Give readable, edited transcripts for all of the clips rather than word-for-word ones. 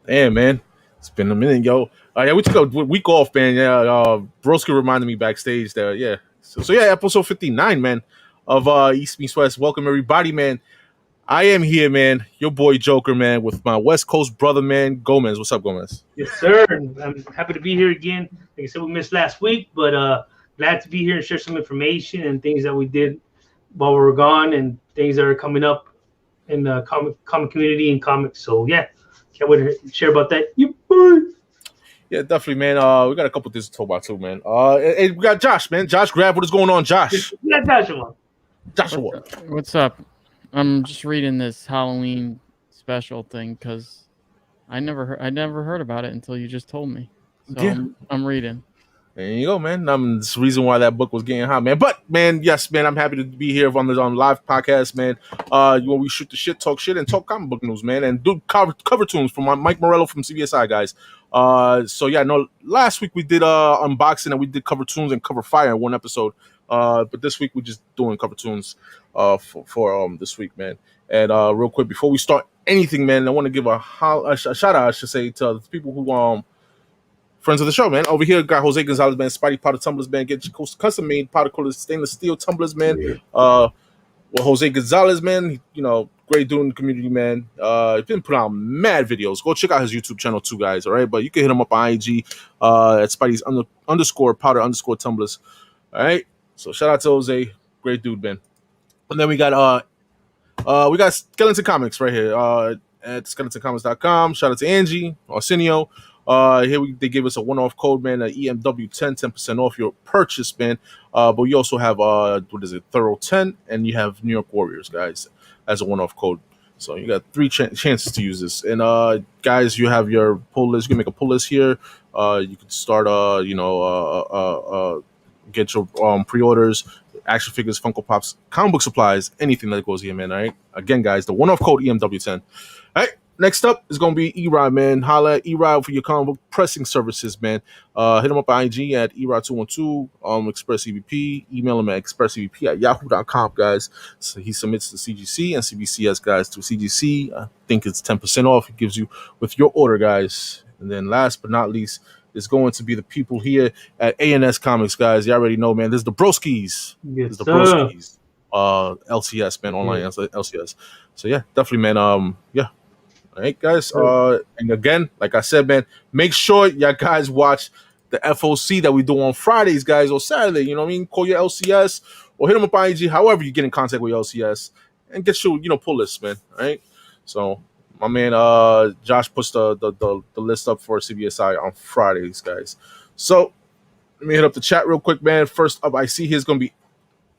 Damn, man. It's been a minute, yo. Yeah, we took a week off, man. Yeah, Broski reminded me backstage that, yeah. So yeah, episode 59, man, of East Meets West. Welcome, everybody, man. I am here, man. Your boy Joker, man, with my West Coast brother, man, Gomez. What's up, Gomez? Yes, sir. I'm happy to be here again. Like I said, we missed last week, but glad to be here and share some information and things that we did while we were gone and things that are coming up in the comic community and comics. So, yeah. Can't wait to share about that. Yeah, definitely, man. We got a couple things to talk about too, man. Hey, we got Josh, man. Josh Grav, what is going on, Josh? Yeah, Joshua. What's up? I'm just reading this Halloween special thing because I never heard about it until you just told me. So yeah. I'm reading. There you go, man. That's the reason why that book was getting hot, man. But, man, yes, man, I'm happy to be here on the live podcast, man. When we shoot the shit, talk shit, and talk comic book news, man. And do cover tunes from Mike Morello from CBSI, guys. So, yeah, no, last week we did unboxing and we did cover tunes and cover fire in one episode. But this week we're just doing cover tunes for this week, man. And real quick, before we start anything, man, I want to give a shout out, I should say, to the people who friends of the show, man. Over here, got Jose Gonzalez, man. Spidey powder tumblers, man. Get your custom-made powder coated stainless steel tumblers, man. Yeah. Well, Jose Gonzalez, man, great dude in the community, man. He's been putting out mad videos. Go check out his YouTube channel too, guys, all right? But you can hit him up on IG at Spidey's _powder _ tumblers, all right? So shout out to Jose. Great dude, man. And then we got Skeleton Comics right here at skeletoncomics.com. Shout out to Angie, Arsenio. Here they give us a one-off code, man, EMW 10% off your purchase, man. But we also have Thoro 10, and you have New York Warriors, guys, as a one-off code. So you got 3 chances to use this. And guys, you have your pull list. You can make a pull list here. You can start, get your pre-orders, action figures, Funko Pops, comic book supplies, anything that goes here, man. All right. Again, guys, the one-off code EMW10. All right. Next up is going to be E-Rod, man. Holla at E-Rod for your comic book pressing services, man. Hit him up on IG at E-Rod212, Express EVP. Email him at expressevp@yahoo.com, guys. So he submits to CGC and CBCS, guys, to CGC. I think it's 10% off. It gives you with your order, guys. And then last but not least is going to be the people here at A&S Comics, guys. You already know, man. This is the Broskis. Yes, the Broskis. LCS, man. Online LCS. So, yeah, definitely, man. Yeah. All right, guys. And again, like I said, man, make sure y'all guys watch the FOC that we do on Fridays, guys, or Saturday. You know what I mean? Call your LCS or hit them up on IG, however you get in contact with your LCS, and get your, pull list, man. All right. So my man Josh puts the list up for CBSI on Fridays, guys. So let me hit up the chat real quick, man. First up, I see here's gonna be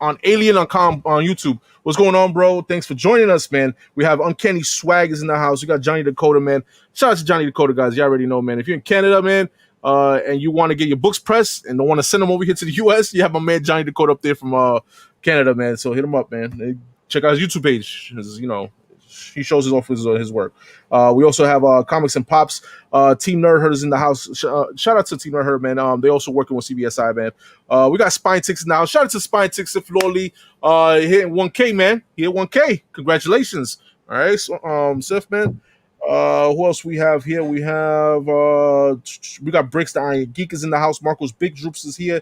on Alien on YouTube. What's going on, bro? Thanks for joining us, man. We have Uncanny Swag is in the house. We got Johnny Dakota, man. Shout out to Johnny Dakota, guys. You already know, man. If you're in Canada, man, and you want to get your books pressed and don't want to send them over here to the US, you have my man Johnny Dakota up there from Canada, man. So hit him up, man. Check out his YouTube page. He shows off his work. We also have Comics and Pops. Team Nerd Herd is in the house. Shout out to Team Nerd Herd, man. They also working with CBSI, man. We got Spine Ticks now. Shout out to Spine Ticks and Florley. Hitting 1K, man. He hit 1K. Congratulations. All right, so Sif, man. Who else we have here? We got Bricks the Iron Geek is in the house. Marco's Big Droops is here.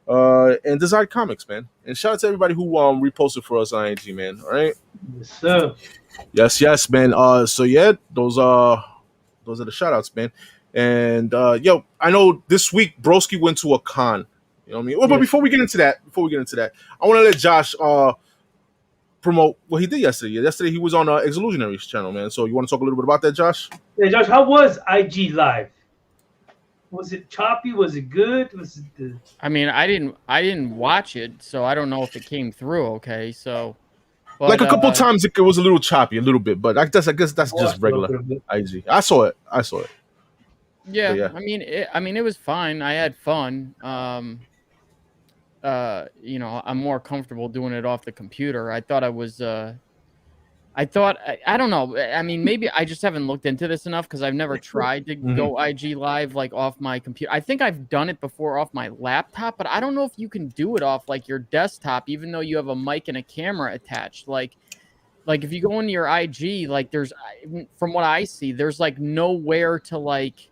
And Design Comics, man. And shout out to everybody who reposted for us on IG, man. All right. Yes, sir. Yes, man. So yeah, those are the shout outs, man. And yo, I know this week Broski went to a con. You know what I mean? Well, but before we get into that, I want to let Josh promote what he did yesterday. Yesterday he was on Exillusionary's channel, man. So you want to talk a little bit about that, Josh? Yeah, Josh, how was IG Live? Was it choppy? Was it good? I mean, I didn't watch it, so I don't know if it came through okay. So but, like a couple times it was a little choppy, a little bit, but I guess that's just regular IG. I saw it. Yeah, yeah. I mean, it was fine. I had fun. You know, I'm more comfortable doing it off the computer. I thought I was. I don't know. I mean, maybe I just haven't looked into this enough because I've never tried to go IG live like off my computer. I think I've done it before off my laptop, but I don't know if you can do it off like your desktop, even though you have a mic and a camera attached. Like if you go into your IG, like from what I see, there's like nowhere to like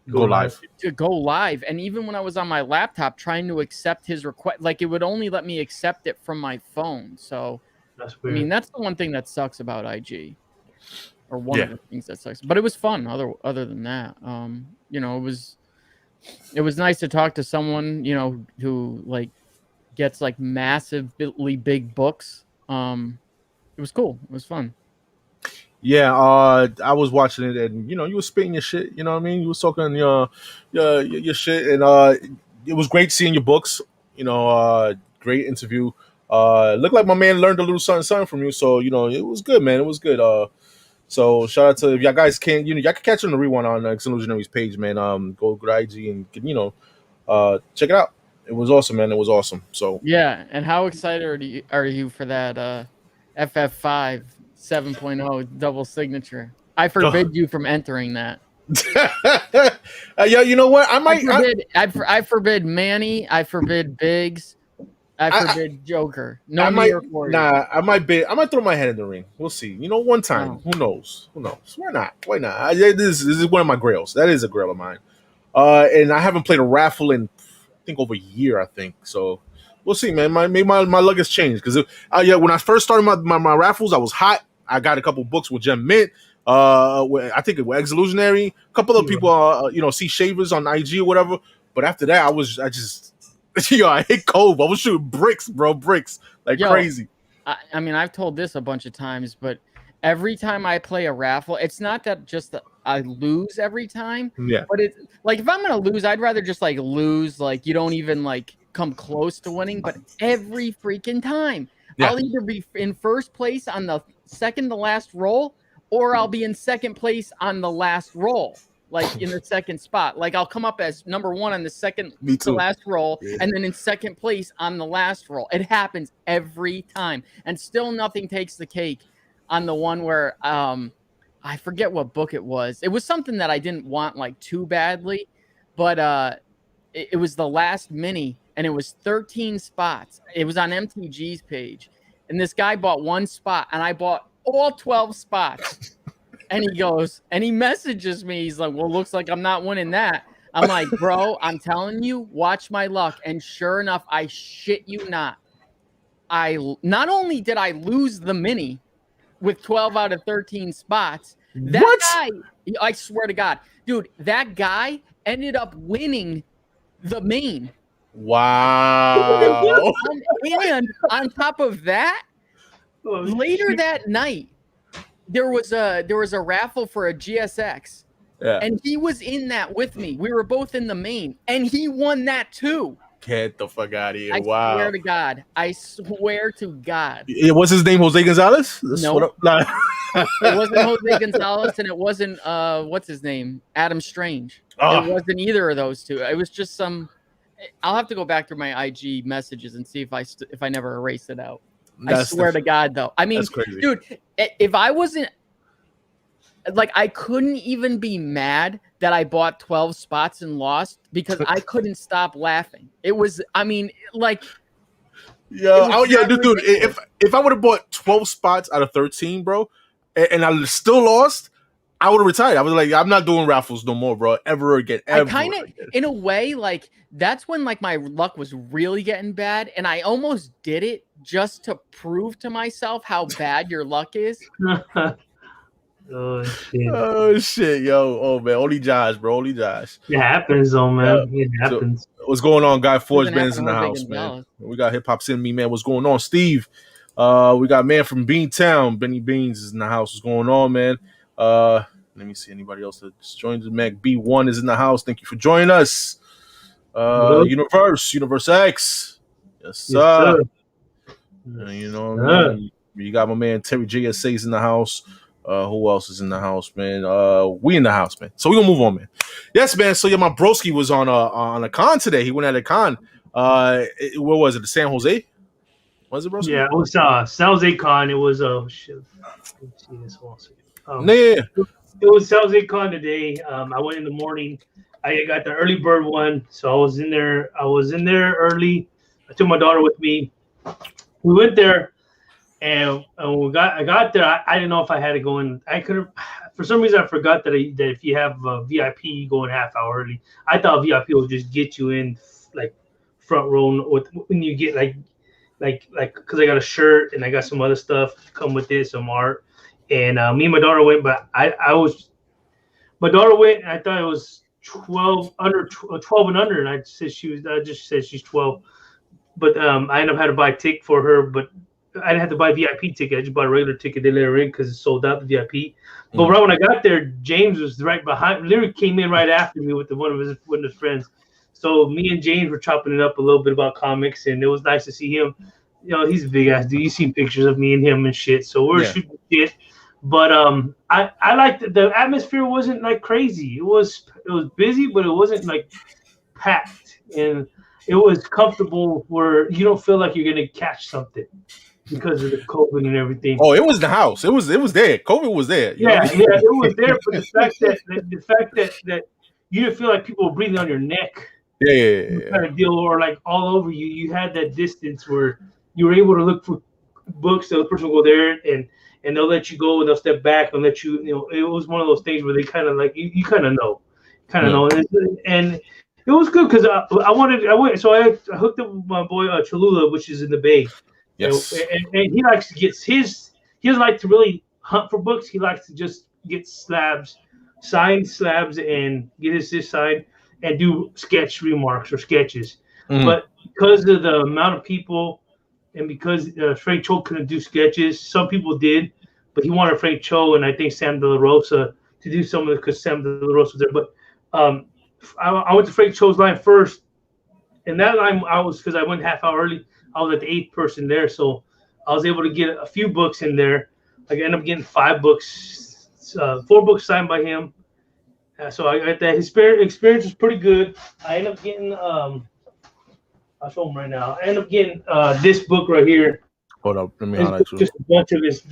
Go live. And even when I was on my laptop trying to accept his request, like it would only let me accept it from my phone. So That's I weird. mean, that's the one thing that sucks about IG, or one of the things that sucks. But it was fun. Other than that, you know, it was nice to talk to someone, you know, who like gets like massively big books. It was cool. It was fun. Yeah, I was watching it, and you know, you were spitting your shit. You know what I mean? You was talking your shit, and it was great seeing your books. You know, great interview. Looked like my man learned a little something from you, so you know, it was good, man. It was good. So shout out to if y'all guys can, you know, y'all can catch it on the rewind on Illusionaries page, man. Go to IG and you know, check it out. It was awesome, man. It was awesome. So yeah, and how excited are you for that FF5 7.0 double signature? I forbid you from entering that. Yeah, you know what? I forbid Manny. I forbid Biggs. I forbid Joker. No New York Warriors. I might throw my head in the ring. We'll see. You know, one time. Oh. Who knows? Why not? This is one of my grails. That is a grail of mine. And I haven't played a raffle in I think over a year. I think so. We'll see, man. Maybe my luck has changed because when I first started my raffles, I was hot. I got a couple books with Gem Mint. I think it was Exillusionary. A couple of people, you know, see Shavers on IG or whatever. But after that, I just I hit Cove. I was shooting bricks, bro, like crazy. I mean, I've told this a bunch of times, but every time I play a raffle, it's not that just that I lose every time. Yeah. But it's like if I'm gonna lose, I'd rather just like lose, like you don't even like come close to winning. But every freaking time, I'll either be in first place on the second to last roll, or I'll be in second place on the last roll. Like in the second spot, like I'll come up as number one on the second to last roll, and then in second place on the last roll. It happens every time, and still nothing takes the cake on the one where I forget what book it was. It was something that I didn't want like too badly, but it was the last mini, and it was 13 spots. It was on MTG's page, and this guy bought one spot, and I bought all 12 spots. And he goes, and he messages me. He's like, well, looks like I'm not winning that. I'm like, bro, I'm telling you, watch my luck. And sure enough, I shit you not. Not only did I lose the mini with 12 out of 13 spots, that guy, I swear to God, dude, that guy ended up winning the main. Wow. And on top of that, later that night, there was a raffle for a GSX, and he was in that with me. We were both in the main, and he won that too. Get the fuck out of here! I swear to God. I swear to God. What's his name? Jose Gonzalez? No, nope. It wasn't Jose Gonzalez, and it wasn't what's his name? Adam Strange. It wasn't either of those two. It was just some. I'll have to go back through my IG messages and see if I never erased it out. I swear to God, though. I mean, dude, if I wasn't like, I couldn't even be mad that I bought 12 spots and lost because I couldn't stop laughing. It was, I mean, like, dude. If I would have bought 12 spots out of 13, bro, and I still lost, I would have retired. I was like, I'm not doing raffles no more, bro, ever again. I kind of, in a way, like, that's when like my luck was really getting bad, and I almost did it just to prove to myself how bad your luck is. Oh shit, yo. Oh man, only Josh, bro. Only Josh. It happens though, man. It happens. So, what's going on, guy? Forge Bands in the house, man. We got hip hop send me, man. What's going on, Steve? We got man from Beantown. Benny Beans is in the house. What's going on, man? Let me see anybody else that just joined the Mac. B1 is in the house. Thank you for joining us. Universe X. Yes, sir. You know what I mean? You got my man Terry JSA's in the house. Who else is in the house, man? We in the house, man. So we gonna move on, man. Yes, man. So yeah, my broski was on a con today. He went at a con. Where was it? The San Jose? Was it, broski? Yeah, it was San Jose Con. It was shit. Let's see this one second. Yeah. It was San Jose Con today. I went in the morning. I got the early bird one, so I was in there. Early. I took my daughter with me. We went there. And I got there. I didn't know if I had to go in. I could have, for some reason, I forgot that if you have VIP, you go in half hour early. I thought VIP would just get you in like front row when you get like because I got a shirt and I got some other stuff come with it, some art. And me and my daughter went, but my daughter went. And I thought it was 12 and under, and I just said she's 12. But I ended up having to buy a ticket for her, but I didn't have to buy a VIP ticket. I just bought a regular ticket. They let her in because it sold out the VIP. But right when I got there, James was right behind. Literally came in right after me with one of his friends. So me and James were chopping it up a little bit about comics, and it was nice to see him. You know, he's a big ass dude. You seen pictures of me and him and shit. So we're shooting shit. But I liked the atmosphere. Wasn't like crazy. It was busy, but it wasn't like packed, and it was comfortable where you don't feel like you're gonna catch something because of the COVID and everything. Oh, it was the house. It was there. COVID was there. Yeah, it was there. But the fact that you didn't feel like people were breathing on your neck. Yeah. Kind of deal, or like all over you. You had that distance where you were able to look for books. The other person will go there and they'll let you go and they'll step back and let you. You know, it was one of those things where they kind of like you kind of know, and it was good because I went. So I hooked up with my boy Cholula, which is in the Bay. Yes. And he likes to get he doesn't like to really hunt for books. He likes to just get signed slabs, and get his signed and do sketch remarks or sketches. But because of the amount of people and because Frank Cho couldn't do sketches, some people did, but he wanted Frank Cho and I think Sam De La Rosa to do some of it because Sam De La Rosa was there. But I went to Frank Cho's line first, and that line because I went half hour early. I was at the 8th person there, so I was able to get a few books in there. I ended up getting 5 books, 4 books signed by him. So I got that. His experience was pretty good. I ended up getting, I'll show him right now. I ended up getting this book right here. Hold up, let me highlight just a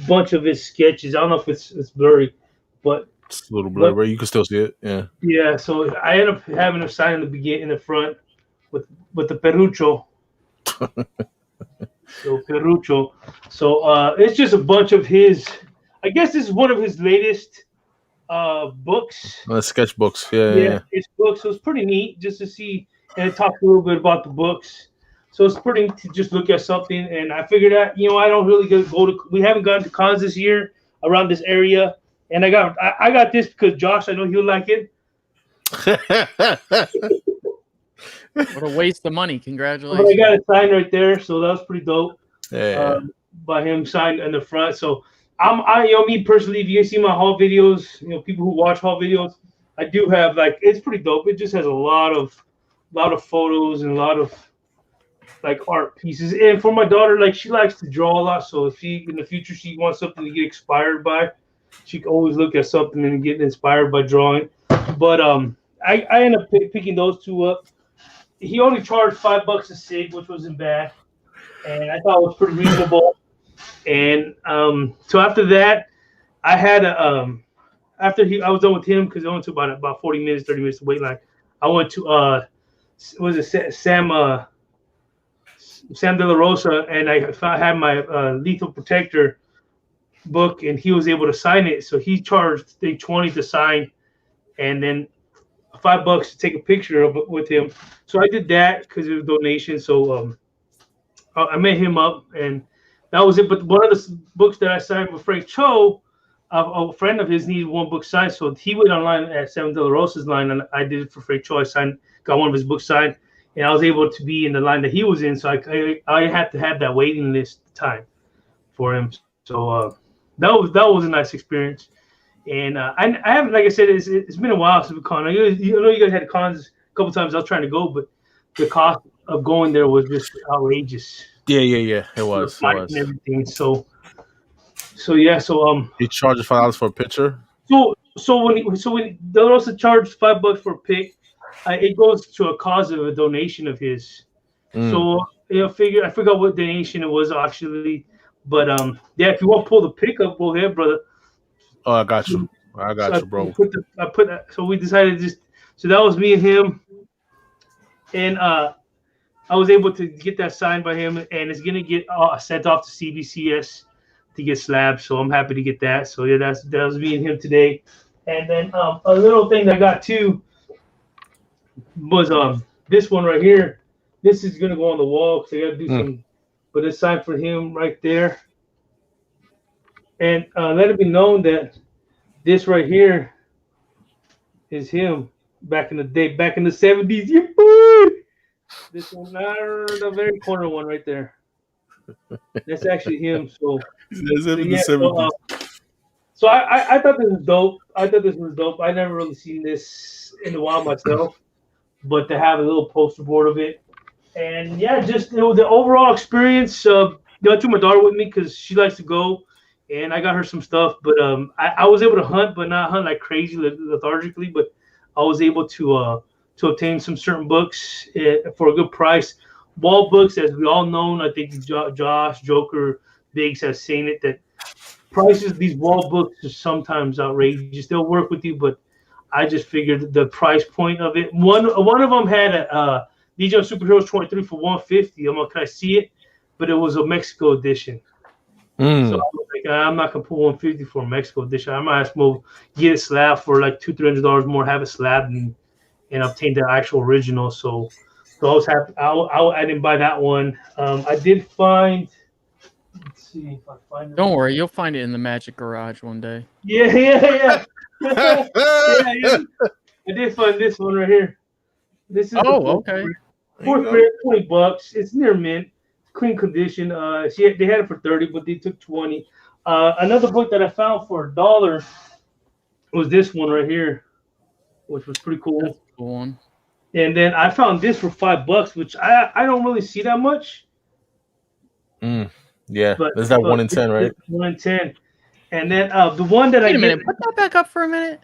bunch of his sketches. I don't know if it's blurry, but it's a little blurry, but you can still see it. Yeah. Yeah. So I ended up having him sign in the front with the Perucho. So Perucho. So it's just a bunch of his. I guess this is one of his latest books. Sketchbooks. Yeah. His books. So it's pretty neat just to see and talk a little bit about the books. So it's pretty to just look at something. And I figured out, I don't really go to. We haven't gone to cons this year around this area. And I got this because Josh, I know he'll like it. What a waste of money! Congratulations. But I got a sign right there, so that was pretty dope. Yeah. By him signed in the front. So me personally, if you see my haul videos, people who watch haul videos, I do have it's pretty dope. It just has a lot of photos and a lot of art pieces. And for my daughter, she likes to draw a lot. So if she in the future she wants something to get inspired by, she can always look at something and get inspired by drawing. But I ended up picking those 2 up. He only charged $5 a sig, which wasn't bad, and I thought it was pretty reasonable. And so after that, I had I was done with him because it only took about 40 minutes, 30 minutes to wait line. I went to Sam De La Rosa, and I had my Lethal Protector book, and he was able to sign it. So he charged $20 to sign, and then $5 to take a picture of it with him. So I did that because it was a donation. So I met him up, and that was it. But one of the books that I signed with Frank Cho, a friend of his needed 1 book signed. So he went online at Sam De La Rosa's line, and I did it for Frank Cho. Got one of his books signed, and I was able to be in the line that he was in. So I had to have that waiting list time for him. So that was a nice experience. And I haven't, like I said, it's been a while since we con. You know, you guys had cons a couple times. I was trying to go, but the cost of going there was just outrageous. Yeah. It was. And everything. So So yeah, he charges $5 for a picture. So when they'll also charge $5 for a pick, it goes to a cause of a donation of his. So I forgot what donation it was actually, but yeah, if you want to pull the pick up, go ahead, brother. Oh, I got you, bro. So we decided so that was me and him, and I was able to get that signed by him, and it's gonna get sent off to CBCS to get slabbed. So I'm happy to get that. So yeah, that was me and him today. And then a little thing that I got too was this one right here. This is gonna go on the wall because I gotta do some. But it's signed for him right there. And let it be known that this right here is him back in the day, back in the 70s. This one, the very corner one right there. That's actually him. So I thought this was dope. I never really seen this in a while myself, but to have a little poster board of it, and yeah, just the overall experience. I took my daughter with me because she likes to go, and I got her some stuff. But I was able to hunt, but not hunt like crazy lethargically. But I was able to obtain some certain books for a good price. Wall books, as we all know, I think Josh, Joker, Biggs has seen it, that prices of these wall books are sometimes outrageous. They'll work with you, but I just figured the price point of it. One of them had a DJ Superheroes 23 for $150. I'm like, can I see it? But it was a Mexico edition. So I was like, I'm not gonna put $150 for a Mexico edition. I might as well get it slabbed for like $200-$300 more, have it slabbed and obtain the actual original. So I was happy. I didn't buy that one. I did find. Let's see if I find it. Don't worry, you'll find it in the Magic Garage one day. Yeah. Yeah. I did find this one right here. This is okay. Fourth grade, $20. It's near mint, clean condition. They had it for $30, but they took $20. Another book that I found for $1 was this one right here, which was pretty cool. That's a cool one. And then I found this for $5, which I don't really see that much. Yeah, there's that 1 in 10, right? 1 in 10. And then the one that Wait a minute, put that back up for a minute.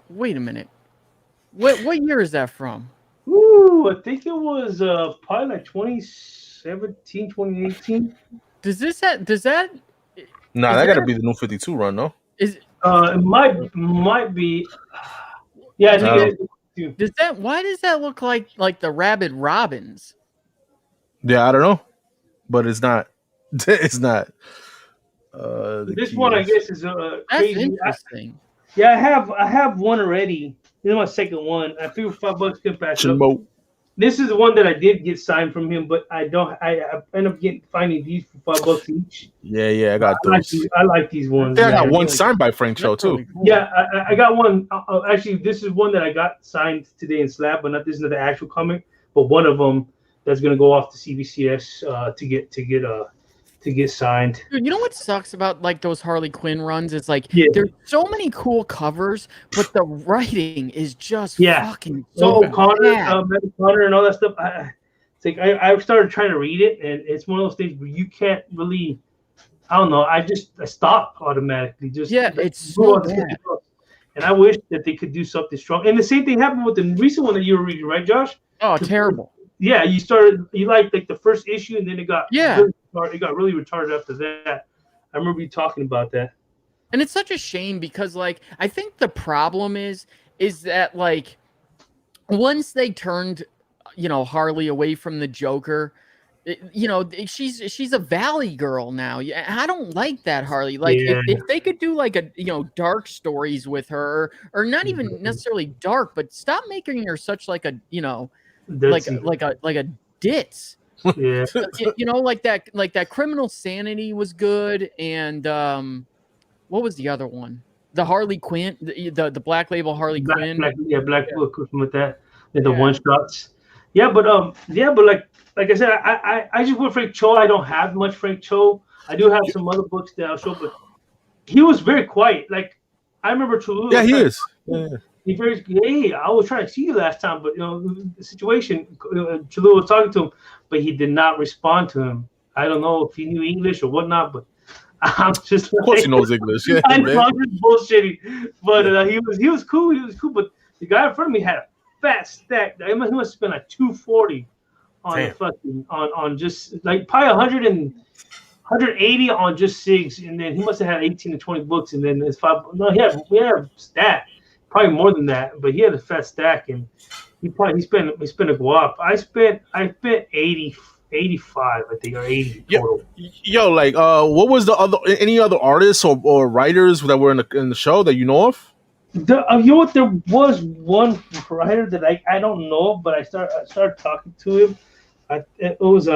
Wait a minute. What year is that from? Ooh, I think it was probably like 2017, 2018. Does that? Nah, that got to be the new 52 run, no? It might be. Yeah, I think it is. Does that? Why does that look like the Rabid Robins? Yeah, I don't know, but it's not. It's not. This one, I guess, is That's crazy. interesting. I have one already. This is my second one. I figured $5 could pass up. This is the one that I did get signed from him, but I end up finding these for $5 each. Yeah, I got those. I like these ones. I got one signed by Frank Cho too. Really cool. Yeah, I got one. Actually, this is one that I got signed today in slab, but this is not the actual comic. But one of them that's gonna go off to CBCS to get signed. Dude, you know what sucks about like those Harley Quinn runs? It's like there's so many cool covers, but the writing is just fucking so bad. Connor and all that stuff. I started trying to read it, and it's one of those things where you can't really. I don't know. I stopped automatically. It's so bad. And I wish that they could do something strong. And the same thing happened with the recent one that you were reading, right, Josh? Oh, terrible. Yeah, you liked like the first issue, and then it got really retarded after that. I remember you talking about that. And it's such a shame because like I think the problem is that like once they turned Harley away from the Joker, she's a Valley girl now. I don't like that Harley. Like if they could do like a dark stories with her, or not even necessarily dark, but stop making her such like a like a ditz. Yeah. Like that Criminal Sanity was good, and what was the other one? The Harley Quinn, the Black Label Harley Quinn. Black Book with that, and the one shots. Yeah, but like I said, I just with Frank Cho. I don't have much Frank Cho. I do have some other books that I'll show, but he was very quiet. Like I remember Toulouse. Yeah, he is. Hey, I was trying to see you last time, but the situation. Chalua was talking to him, but he did not respond to him. I don't know if he knew English or whatnot, but I'm just Of course, he knows English. Yeah, I know man. I'm just bullshitting, but he was cool. He was cool, but the guy in front of me had a fat stack. He must have spent like 240 on the fucking on just like probably 180 on just SIGs, and then he must have had 18 to 20 books, and then his five. No, he had a stack, probably more than that, but he had a fat stack, and he spent a guap. I spent 80, 85, I think, or 80 total. Yo, like, what was any other artists or writers that were in the show that you know of? You know what? There was one writer that I don't know, but I started talking to him. It was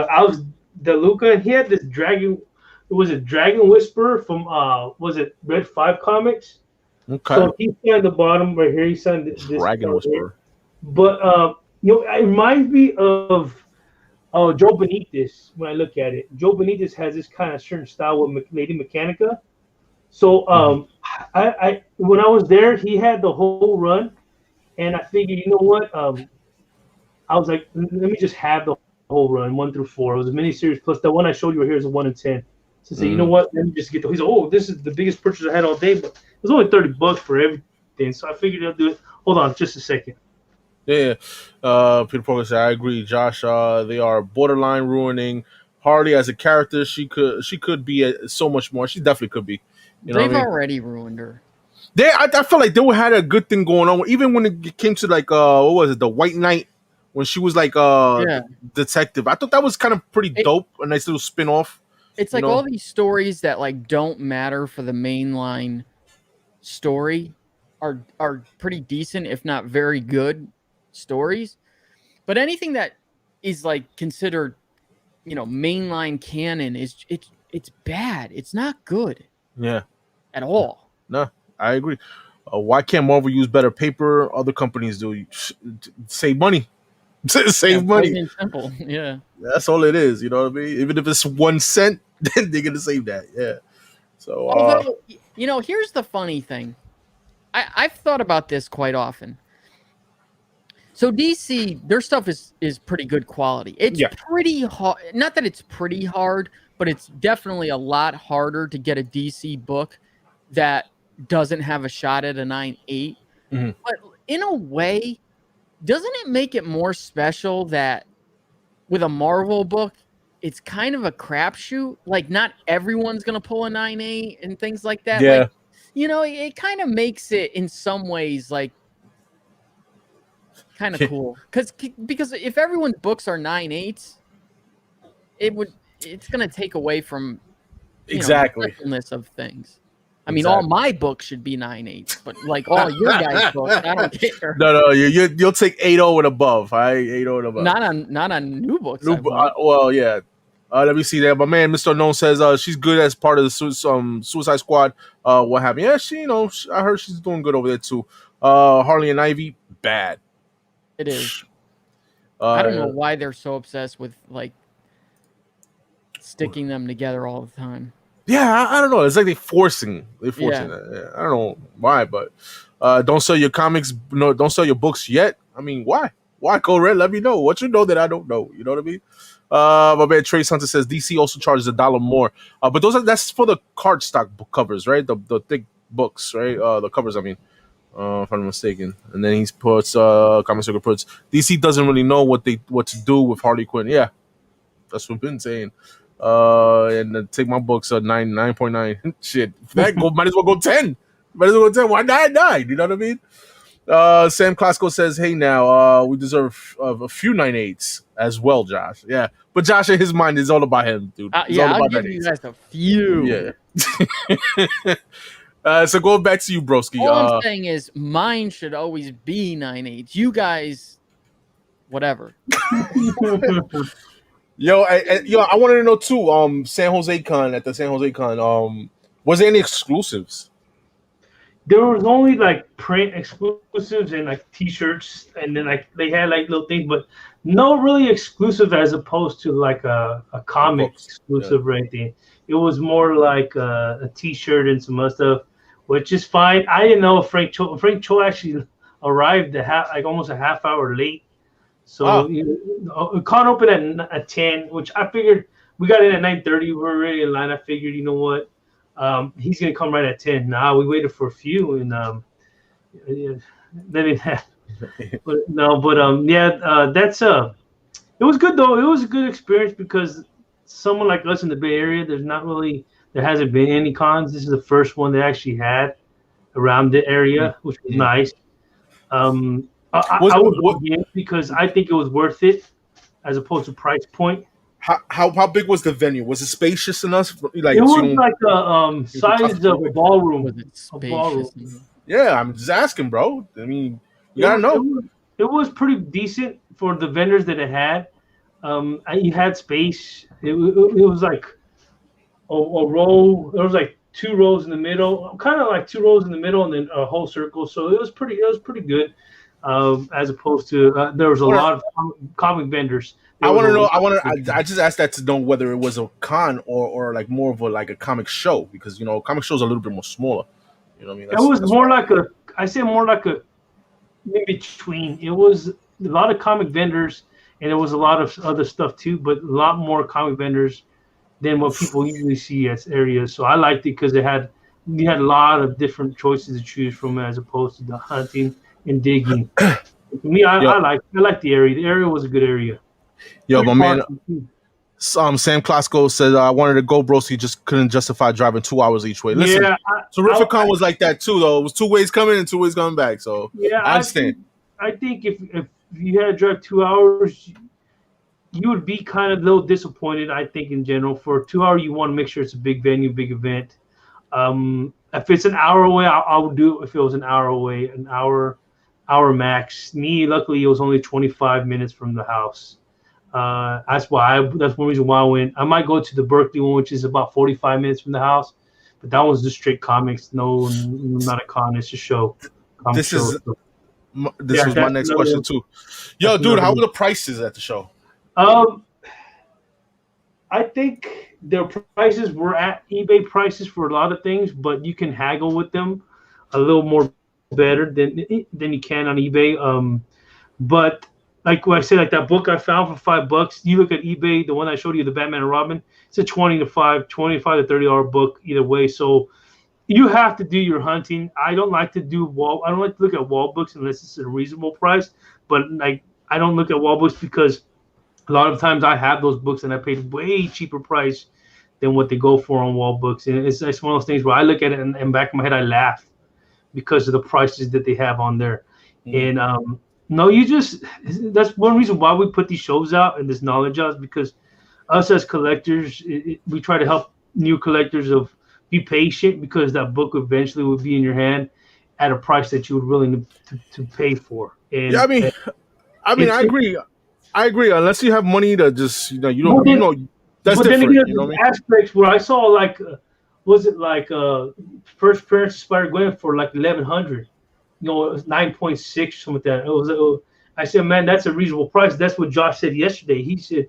DeLuca, and he had this dragon. It was a Dragon Whisperer from was it Red 5 Comics? Okay. So he signed the bottom right here. He signed this Dragon Whisperer. But it reminds me of Joe Benitez when I look at it. Joe Benitez has this kind of certain style with Lady Mechanica. So I when I was there, he had the whole run, and I figured, you know what? I was like, let me just have the whole run 1 through 4. It was a miniseries plus the one I showed you here is a 1 in 10. So say, you know what? Let me just get the. He's like, oh, this is the biggest purchase I had all day, but it was only $30 for everything. So I figured I'll do it. Hold on, just a second. Yeah, Peter Porker said, I agree, Josh. They are borderline ruining Harley as a character. She could be so much more. She definitely could be. They've already ruined her. I felt like they had a good thing going on. Even when it came to like what was it, the White Knight, when she was like detective. I thought that was kind of pretty dope. A nice little spin-off. It's like all these stories that like don't matter for the mainline story are pretty decent, if not very good stories. But anything that is like considered, mainline canon it's bad. It's not good. Yeah. At all. No, I agree. Why can't Marvel use better paper? Other companies do. Save money. Save money. Plain and simple. Yeah. That's all it is. You know what I mean? Even if it's 1 cent, then they're gonna save that. Yeah. So. Although, here's the funny thing. I've thought about this quite often. So DC, their stuff is pretty good quality. It's pretty hard. Not that it's pretty hard, but it's definitely a lot harder to get a DC book that doesn't have a shot at a 9.8. Mm-hmm. But in a way, doesn't it make it more special that with a Marvel book, it's kind of a crapshoot? Like, not everyone's going to pull a 9.8 and things like that. Yeah. Like, it kind of makes it in some ways like kind of cool. Because if everyone's books are 9.8s, it's going to take away from the specialness of things. I mean, all my books should be 9.8s, but like all your guys' books, I don't care. No, you'll take 8.0 and above. 8.0 and above. Not on new books. Well, yeah. Let me see that. My man, Mr. Unknown, says she's good as part of the Suicide Squad. What happened? Yeah, she, I heard she's doing good over there too. Harley and Ivy, bad. It is. I don't know why they're so obsessed with like sticking them together all the time. Yeah, I don't know. It's like they're forcing that. Yeah. I don't know why, but don't sell your comics. No, don't sell your books yet. I mean, why? Why, Code Red? Let me know what you know that I don't know. You know what I mean? My man Trace Hunter says DC also charges $1 more. But that's for the cardstock book covers, right? The thick books, right? The covers, I mean. If I'm not mistaken. And then he puts Comic Circle puts DC doesn't really know what to do with Harley Quinn. Yeah. That's what I've been saying. And take my books at 9.9. Shit. That might as well go 10. Might as well go 10. Why 9? You know what I mean? Sam Klasko says, hey now, we deserve a few 9.8s as well, Josh. Yeah. But Josh, in his mind, is all about him, dude. I'll give you guys a few. Yeah. So going back to you, broski. All I'm saying is mine should always be 9.8. You guys, whatever. Yo, I wanted to know too. San Jose Con, was there any exclusives? There was only like print exclusives and like T-shirts, and then like they had like little things, but no really exclusive as opposed to like a comic exclusive or anything. It was more like a T-shirt and some other stuff, which is fine. I didn't know if Frank Cho actually arrived like almost a half hour late. So Wow. con opened at 10, which I figured we got in at 9:30. We were already in line. I figured, you know what, he's gonna come right at 10. Nah, we waited for a few, and yeah, then it had, but no, but that's it was good though. It was a good experience because someone like us in the Bay Area, there hasn't been any cons. This is the first one they actually had around the area, which was nice. I would go again because I think it was worth it as opposed to price point. How big was the venue? Was it spacious enough? Like it was like a size of a ballroom. Was it spacious? Yeah, I'm just asking, bro. I mean, you gotta know. It was pretty decent for the vendors that it had. You had space. It was like a row. There was like 2 rows in the middle, kind of like 2 rows in the middle, and then a whole circle. So it was pretty good. As opposed to there was a lot of comic vendors. I want to know. I just asked that to know whether it was a con or like more of a comic show, because comic shows are a little bit more smaller. You know what I mean? It was more like a in between. It was a lot of comic vendors, and there was a lot of other stuff too, but a lot more comic vendors than what people usually see as areas. So I liked it because you had a lot of different choices to choose from as opposed to the hunting and digging. For me, I like the area. The area was a good area. Yo, my man, Sam Klasko said, I wanted to go, bro, so he just couldn't justify driving 2 hours each way. Listen, Terrificon was like that too, though. It was 2 ways coming and 2 ways coming back. So yeah, I understand. I think if you had to drive 2 hours, you would be kind of a little disappointed. I think in general, for 2 hours, you want to make sure it's a big venue, big event. If it's an hour away, I would do it. If it was an hour away, an hour max. Me, luckily, it was only 25 minutes from the house. That's one reason why I went. I might go to the Berkeley one, which is about 45 minutes from the house, but that one's just straight comics. No, not a con. It's a show. This was my next question too. Yo, dude, how were the prices at the show? I think their prices were at eBay prices for a lot of things, but you can haggle with them a little more better than you can on eBay. But like what I said, like that book I found for $5. You look at eBay, the one I showed you, the Batman and Robin. It's a $25 to $30 book either way. So you have to do your hunting. I don't like to look at wall books unless it's a reasonable price. But like I don't look at wall books because a lot of times I have those books and I paid way cheaper price than what they go for on wall books. And it's one of those things where I look at it and back of my head I laugh because of the prices that they have on there. And that's one reason why we put these shows out and this knowledge out, is because us as collectors, we try to help new collectors be patient, because that book eventually will be in your hand at a price that you would willing to pay for. And yeah, I agree. I agree. Unless you have money to just, that's different. Then again, aspects where I saw First Appearance of Spider-Gwen for like 1,100. It was 9.6, something like that. I said, man, that's a reasonable price. That's what Josh said yesterday. He said,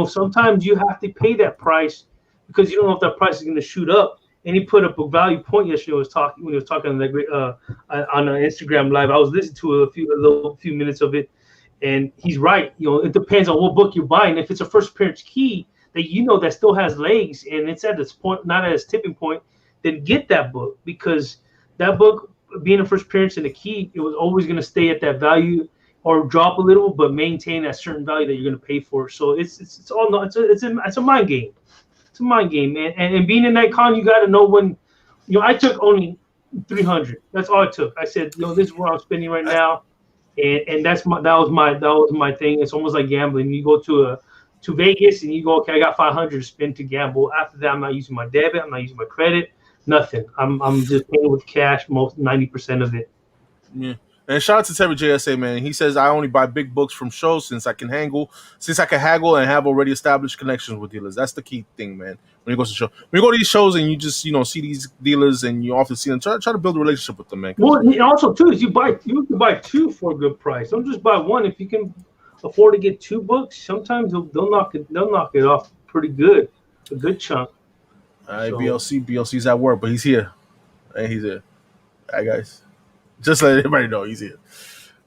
sometimes you have to pay that price because you don't know if that price is going to shoot up. And he put up a value point yesterday. When he was talking on an Instagram live. I was listening to a few minutes of it, and he's right. It depends on what book you're buying. If it's a First Appearance key that that still has legs and it's at its point, not at its tipping point, then get that book, because that book, being a First Appearance and a key, it was always going to stay at that value or drop a little, but maintain that certain value that you're going to pay for. So it's a mind game. It's a mind game, man. And being in that con, you got to know when. I took only 300. That's all I took. I said, this is what I'm spending right now, and that was my thing. It's almost like gambling. You go to Vegas and you go, okay, I got 500 to spend to gamble. After that, I'm not using my debit. I'm not using my credit. Nothing. I'm just paying with cash, 90% of it. Yeah. And shout out to Terry JSA, man. He says, I only buy big books from shows since I can haggle and have already established connections with dealers. That's the key thing, man. When you go to the show, when you go to these shows and you just see these dealers and you often see them, try to build a relationship with them, man. Well, and also too is you can buy 2 for a good price. Don't just buy 1. If you can afford to get 2 books, sometimes they'll knock it off pretty good, a good chunk. All right, BLC's at work, but he's here. Hey, he's here. All right, guys. Just let everybody know he's here.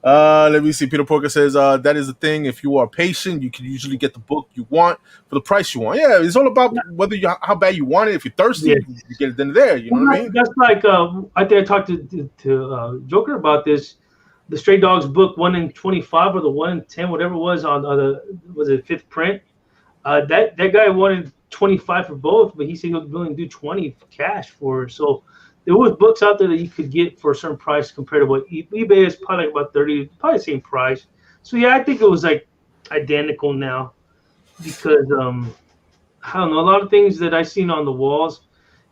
Let me see. Peter Porker says that is the thing. If you are patient, you can usually get the book you want for the price you want. Yeah, it's all about whether how bad you want it. If you're thirsty, Yeah. you get it then there. You know what I mean? That's like I think I talked to Joker about this. The Stray Dogs book 1 in 25 or the 1 in 10, whatever it was on was it fifth print. That guy wanted 25 for both, but he said he was willing to do 20 cash for it. So there was books out there that you could get for a certain price compared to what eBay is probably like about 30, probably the same price. So yeah, I think it was like identical now because I don't know, a lot of things that I seen on the walls,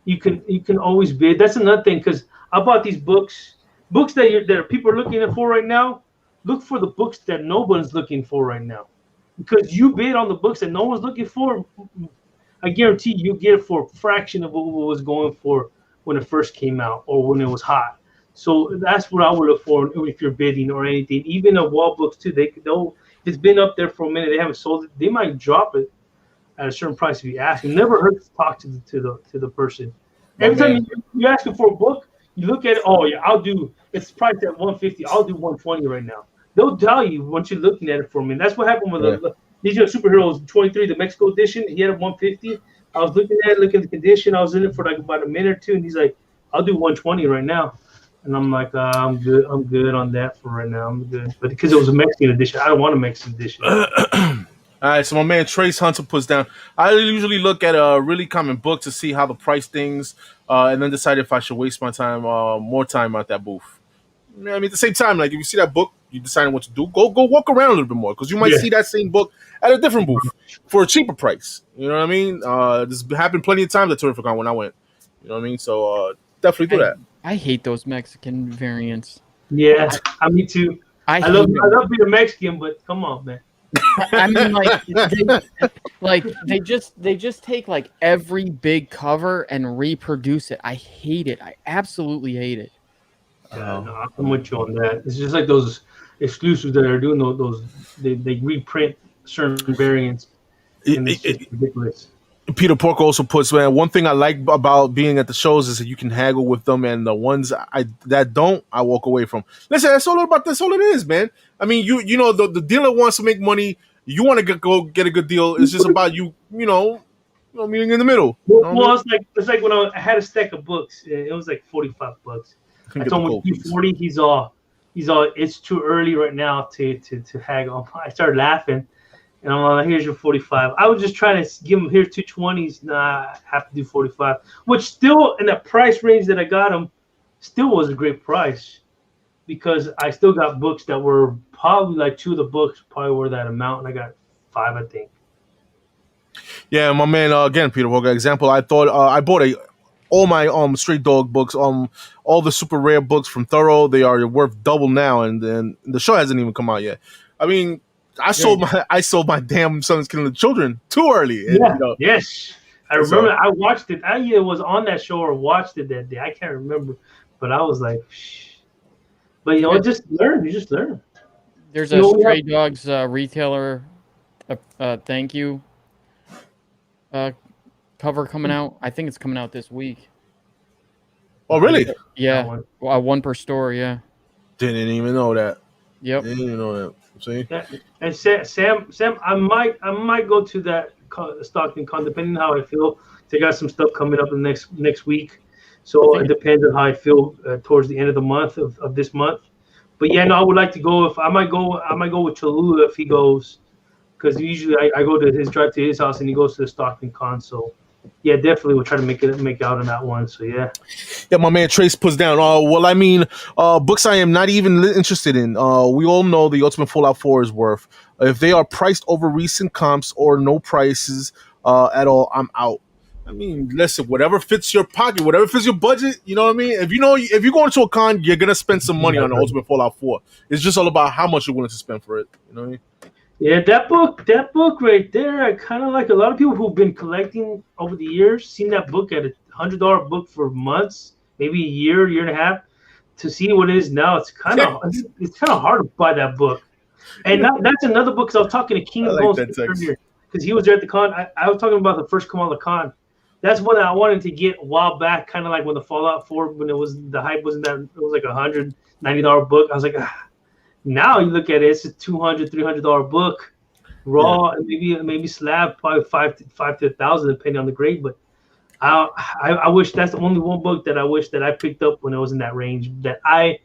you can always bid. That's another thing because I bought these books that people are looking for right now. Look for the books that no one's looking for right now, because you bid on the books that no one's looking for. I guarantee you get it for a fraction of what it was going for when it first came out or when it was hot. So that's what I would look for if you're bidding or anything. Even the wall books too, they'll if it's been up there for a minute, they haven't sold it, they might drop it at a certain price if you ask. It never hurts to talk to the person. Every time you're asking for a book, you look at it. Oh yeah, it's priced at 150. I'll do 120 right now. They'll tell you once you're looking at it for a minute. That's what happened with these Superheroes 23, the Mexico edition. He had a 150. I was looking at the condition. I was in it for like about a minute or two, and he's like, "I'll do 120 right now." And I'm like, I'm good. I'm good on that for right now. I'm good. But because it was a Mexican edition, I don't want a Mexican edition. All right, so my man Trace Hunter puts down. I usually look at a really common book to see how the price things, and then decide if I should waste my time, more time at that booth. You know what I mean, at the same time, like if you see that book, you deciding what to do, go walk around a little bit more because you might see that same book at a different booth for a cheaper price. You know what I mean? This happened plenty of times at Terrificon when I went. You know what I mean? So definitely do that. I hate those Mexican variants. Yeah, me too. I love being a Mexican, but come on, man. I mean, they just take like every big cover and reproduce it. I hate it. I absolutely hate it. Yeah, no, I'm with you on that. It's just like those exclusives that are doing those they reprint certain variants. And it's just ridiculous. Peter Porker also puts, man, one thing I like about being at the shows is that you can haggle with them, and the ones that don't, I walk away from. Listen, that's all it is, man. I mean, you know, the dealer wants to make money. You want to go get a good deal. It's just about you meeting in the middle. Well, it's like when I had a stack of books. It was like $45. I told him 240. He's all. It's too early right now to haggle. I started laughing. And I'm like, here's your 45. I was just trying to give him, here's 220s. Nah, I have to do 45. Which still, in the price range that I got him, still was a great price. Because I still got books that were probably like 2 of the books probably were that amount. And I got 5, I think. Yeah, my man, again, Peter Walker, example, I thought I bought all my Street Dog books, all the super rare books from Thoro. They are worth double now. And then the show hasn't even come out yet. I mean, I sold my damn Son's Killing the Children too early. And, yes. I remember I watched it. I either was on that show or watched it that day. I can't remember. But I was like, shh. But, just learn. You just learn. There's a Stray Dogs retailer thank you cover coming out. I think it's coming out this week. Oh, really? Yeah. One per store, yeah. Didn't even know that. Yep. Didn't even know that. See? Yeah. And Sam, I might go to that Stockton Con depending on how I feel. They got some stuff coming up in next week, so it depends on how I feel towards the end of the month of this month. But yeah, no, I would like to go. If I might go with Cholula if he goes, because usually I go to drive to his house and he goes to the Stockton Con. So yeah, definitely we'll try to make out on that one. So yeah. Yeah, my man Trace puts down. Well, I mean, books I am not even interested in. We all know the Ultimate Fallout 4 is worth. If they are priced over recent comps or no prices at all, I'm out. I mean, listen, whatever fits your pocket, whatever fits your budget, you know what I mean? If you're going to a con, you're gonna spend some money on the Ultimate Fallout 4. It's just all about how much you're willing to spend for it. You know what I mean? Yeah, that book right there, I kind of like a lot of people who've been collecting over the years, seen that book at $100 book for months, maybe a year and a half, to see what it is now. It's kind of hard to buy that book. And that's another book, because I was talking to King of Bones earlier, because he was there at the con. I was talking about the first Kamala Con that's what I wanted to get a while back, kind of like when the Fallout 4, when it was the hype wasn't that, it was like $190 book. I was like, now you look at it, it's a $200-$300 book, raw, and maybe slab, probably five to 1,000 depending on the grade. But I wish that's the only one book that I wish that I picked up when it was in that range that I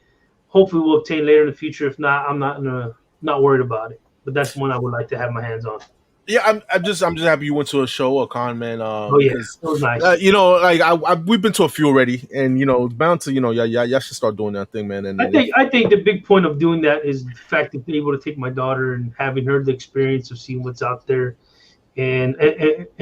hopefully will obtain later in the future. If not, I'm not worried about it. But that's one I would like to have my hands on. Yeah, I'm just happy you went to a show, a con, man. Oh yeah, it was nice. You know, like we've been to a few already, and you know, bound to, you know, y'all should start doing that thing, man. And I think the big point of doing that is the fact that being able to take my daughter and having her the experience of seeing what's out there, and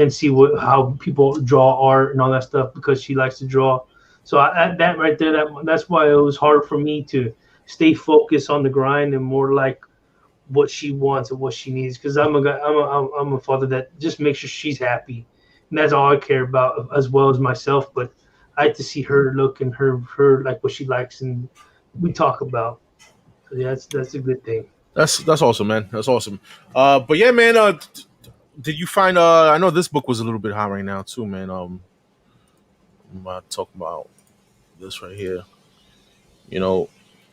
see how people draw art and all that stuff, because she likes to draw. So that right there, that's why it was hard for me to stay focused on the grind and more like what she wants and what she needs, because I'm a father that just makes sure she's happy, and that's all I care about, as well as myself. But I like to see her look and her like what she likes, and we talk about. So yeah, that's a good thing. That's awesome, man. That's awesome. But yeah, man. Did you find? I know this book was a little bit hot right now too, man. I'm talking about this right here. You know,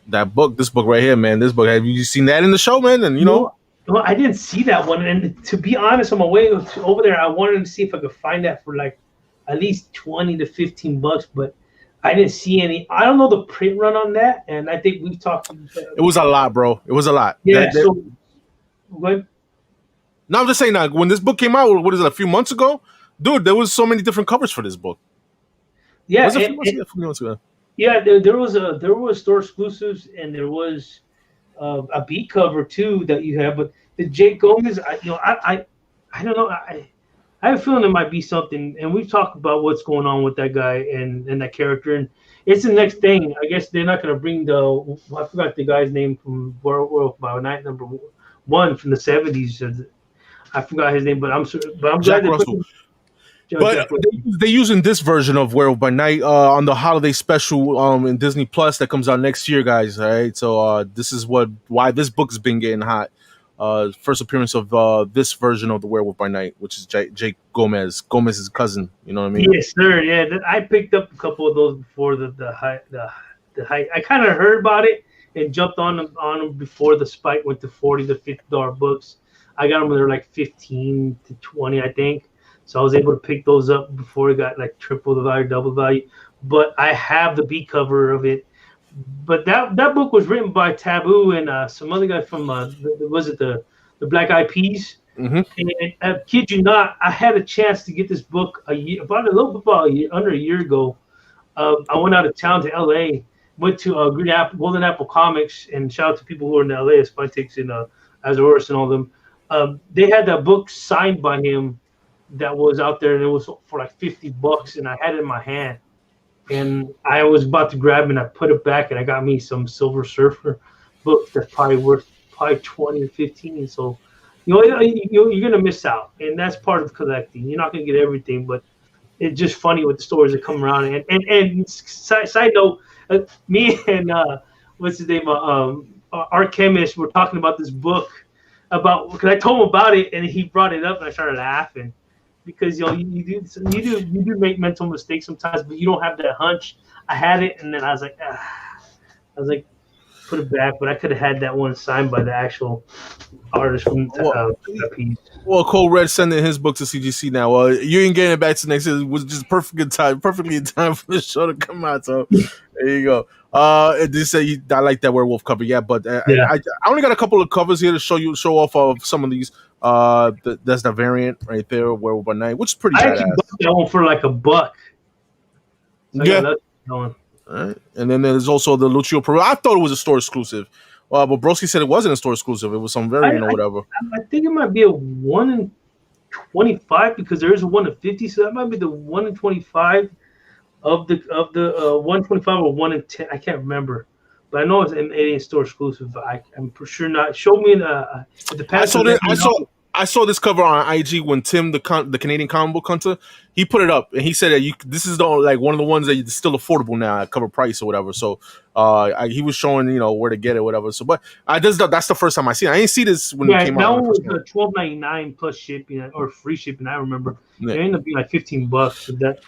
this book right here, man. This book, have you seen that in the show, man? And you know, well, I didn't see that one. And to be honest, on my way over there, I wanted to see if I could find that for like at least $20 to $15, but I didn't see any. I don't know the print run on that, and I think we've talked. It was a lot, bro. It was a lot. Yeah. So, what? No, I'm just saying that when this book came out, what is it, a few months ago? Dude, there was so many different covers for this book. Yeah. Was it a few months ago? Yeah, there was store exclusives, and there was a beat cover too that you have. But the Jake Gomez, I don't know. I have a feeling there might be something, and we've talked about what's going on with that guy and that character, and it's the next thing. I guess they're not going to bring I forgot the guy's name from World by Night #1 from the 70s. I forgot his name, but I'm glad But they're using this version of Werewolf by Night on the holiday special in Disney Plus that comes out next year, guys. All right, so this is why this book has been getting hot. First appearance of this version of the Werewolf by Night, which is Jake Gomez's cousin. You know what I mean? Yes, sir. Yeah, I picked up a couple of those before the hype. I kind of heard about it and jumped on them before the spike went to $40 to $50 books. I got them when they were like 15 to 20, I think. So I was able to pick those up before it got like triple the value, double value. But I have the B cover of it. But that book was written by Taboo and some other guy from the Black Eyed Peas. Mm-hmm. And kid you not, I had a chance to get this book about under a year ago. I went out of town to LA, went to Golden Apple Comics, and shout out to people who are in LA, Spytix and Azores and all them. They had that book signed by him that was out there, and it was for like $50, and I had it in my hand, and I was about to grab it, and I put it back, and I got me some Silver Surfer book that's probably worth 20 to 15. So, you're gonna miss out, and that's part of collecting. You're not gonna get everything, but it's just funny with the stories that come around. And side note, me and what's his name, Art Kemist, were talking about this book because I told him about it, and he brought it up, and I started laughing. Because you do make mental mistakes sometimes, but you don't have that hunch. I had it, and then I was like, put it back. But I could have had that one signed by the actual artist from that piece. Well, Cole Red sending his book to CGC now. You ain't getting it back to next year. It was just perfectly in time for the show to come out. So there you go. They say I like that werewolf cover, yeah. But I only got a couple of covers here to show off of some of these. That's the variant right there, Werewolf by Night, which is pretty badass. I actually bought that one for like $1. So yeah. All right. And then there's also the Lucio Pereira. I thought it was a store exclusive. But Broski said it wasn't a store exclusive. It was some variant or whatever. I think it might be a 1 in 25 because there is a 1 in 50, so that might be the 1 in 25 of the 125 or 1 in 10. I can't remember. But I know it's an store exclusive. But I'm for sure not. Show me the past. I saw this cover on IG when Tim, the Canadian comic book hunter, he put it up and he said that this is the like one of the ones that is still affordable now at cover price or whatever. So he was showing where to get it, whatever. So, but that's the first time I see it. I didn't see this when it came out. Yeah, that one was $12.99 plus shipping or free shipping. I remember it ended up being like $15 for that.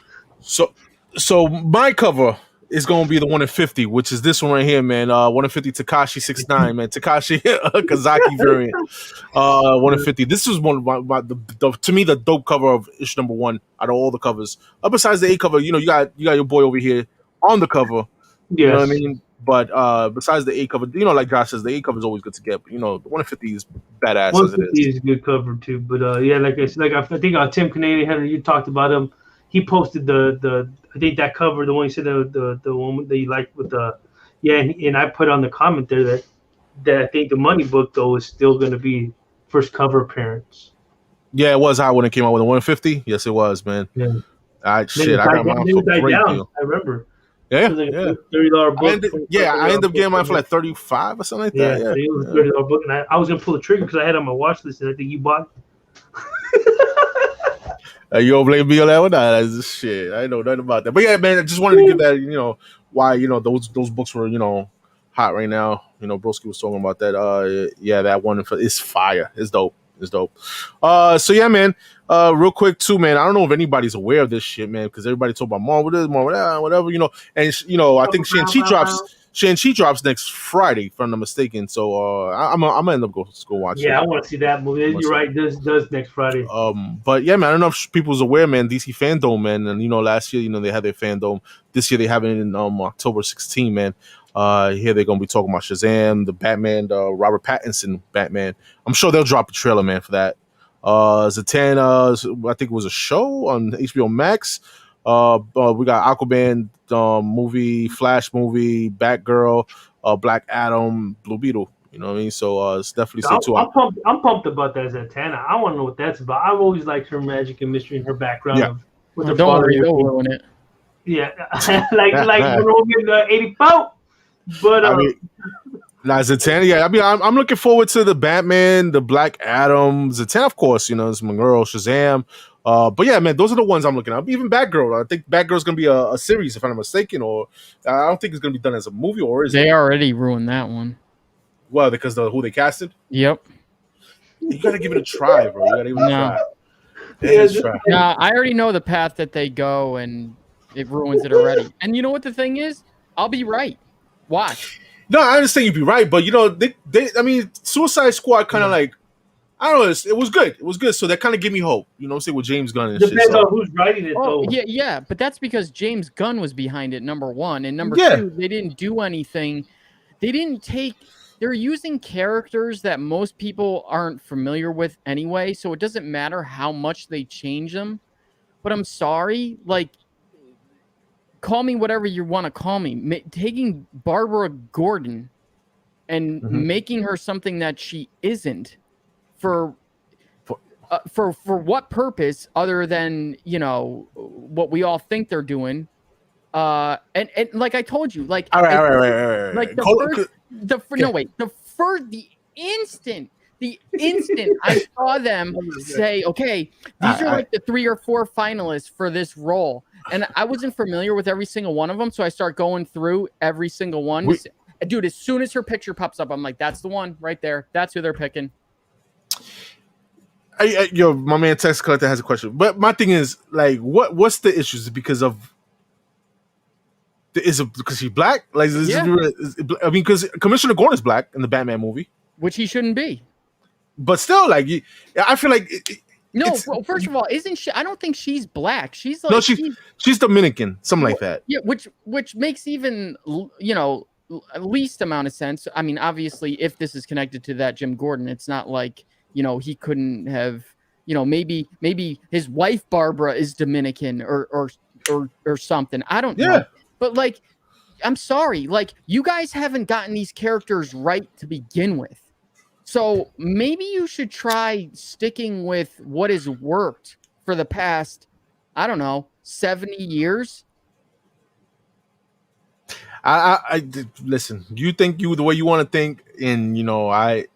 So my cover is going to be the 1 in 50, which is this one right here, man. 1 in 50 Tekashi 69, man. Tekashi Kazaki variant. 1 in 50. This is one of my to me the dope cover of issue number 1 out of all the covers. Besides the A cover, you got your boy over here on the cover. Yes. You know what I mean? But besides the A cover, like Josh says, the A cover is always good to get. But the 1 in 50 is badass. 150 is a good cover too. But yeah, like I think Tim Canadian, you talked about him. He posted the I think that cover, the one you said the one that you liked with the and I put on the comment there that I think the Money book though is still going to be first cover appearance. Yeah, it was hot when it came out with the 150. Yes, it was, man. Yeah. I got mine for a great deal. I remember. Yeah, it was like a $30 book. I ended up getting mine for like $35 or something like that. Yeah, it was a $30 book, and I was gonna pull the trigger because I had it on my watch list, and I think you bought. You don't blame me on that one? Nah, that's just shit. I know nothing about that. But yeah, man, I just wanted to give that, why, those books were, hot right now. Broski was talking about that. That one is fire. It's dope. So yeah, man. Real quick too, man. I don't know if anybody's aware of this shit, man, because everybody talk about more with this, more with that, whatever, And I think Shang-Chi drops next Friday, if I'm not mistaken. So I'm gonna end up go watch it. Yeah, I want to see that movie. You're right. This does next Friday. But yeah, man, I don't know if people's aware, man. DC Fandom, man, and last year, they had their Fandom. This year they have it in October 16, man. Here they're gonna be talking about Shazam, the Batman, Robert Pattinson Batman. I'm sure they'll drop a trailer, man, for that. Zatanna, I think it was a show on HBO Max. We got Aquaman movie, Flash movie, Batgirl, Black Adam, Blue Beetle. You know what I mean? So it's definitely stay tuned. I'm pumped about that Zatanna. I want to know what that's about. I've always liked her magic and mystery and her background. Yeah. With her don't worry, they'll ruin it. Yeah, like Roman 84. But Zatanna, yeah. I mean, I'm looking forward to the Batman, the Black Adam, Zatanna, of course. It's my girl, Shazam. But yeah, man, those are the ones I'm looking at. Even Batgirl. I think Batgirl's gonna be a series, if I'm not mistaken, or I don't think it's gonna be done as a movie, or is they it? already ruined that one. Well, because who they casted. Yep. You gotta give it a try, bro. You gotta give it a try. Nah, I already know the path that they go, and it ruins it already. And you know what the thing is? I'll be right. Watch. No, I understand you'd be right, but I mean, Suicide Squad kind of like, I don't know, it was good. It was good, so that kind of gave me hope. You know what I'm saying, with James Gunn and Depends shit. on who's writing it, though. Yeah, but that's because James Gunn was behind it, number one. And number two, they didn't do anything. They're using characters that most people aren't familiar with anyway, so it doesn't matter how much they change them. But I'm sorry, like, call me whatever you want to call me. Taking Barbara Gordon and making her something that she isn't for what purpose other than what we all think they're doing. And like I told you, like all right. Like the instant I saw them say, okay, these are like the 3 or 4 finalists for this role. And I wasn't familiar with every single one of them, so I start going through every single one. Dude, as soon as her picture pops up, I'm like, that's the one right there. That's who they're picking. My man Tex Collector has a question. But my thing is, like, what's the issues? Is it because she's black? Like, I mean, because Commissioner Gordon is black in the Batman movie. Which he shouldn't be. But still, like, I feel like... well, first of all, isn't she? I don't think she's black. She's like no, she's Dominican, something like that. Yeah, which makes even least amount of sense. I mean, obviously, if this is connected to that Jim Gordon, it's not like he couldn't have. Maybe his wife Barbara is Dominican or something. I don't know. But like, I'm sorry, like you guys haven't gotten these characters right to begin with. So maybe you should try sticking with what has worked for the past, I don't know, 70 years. I listen. You think the way you want to think, and I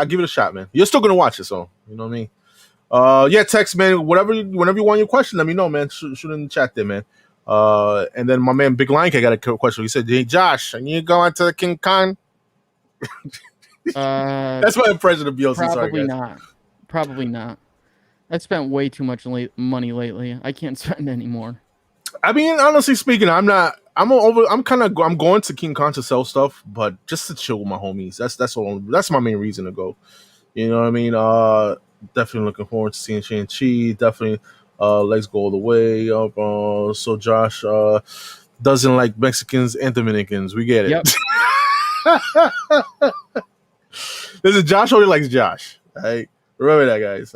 give it a shot, man. You're still gonna watch it, so You know what I mean? Yeah, text, man. Whenever you want your question, let me know, man. Shoot in the chat there, man. And then my man Big Lion got a question. He said, "Hey, Josh, are you going to the King Kong?" That's my impression of BLC. Sorry, guys. Probably not. I've spent way too much money lately. I can't spend anymore. I mean, honestly speaking, I'm going to King Kong to sell stuff, but just to chill with my homies. That's my main reason to go. You know what I mean? Definitely looking forward to seeing Shang-Chi. Definitely, Legs Go All the Way up. So Josh doesn't like Mexicans and Dominicans. We get it. Yep. Listen, Josh only likes Josh. Right? Remember that, guys.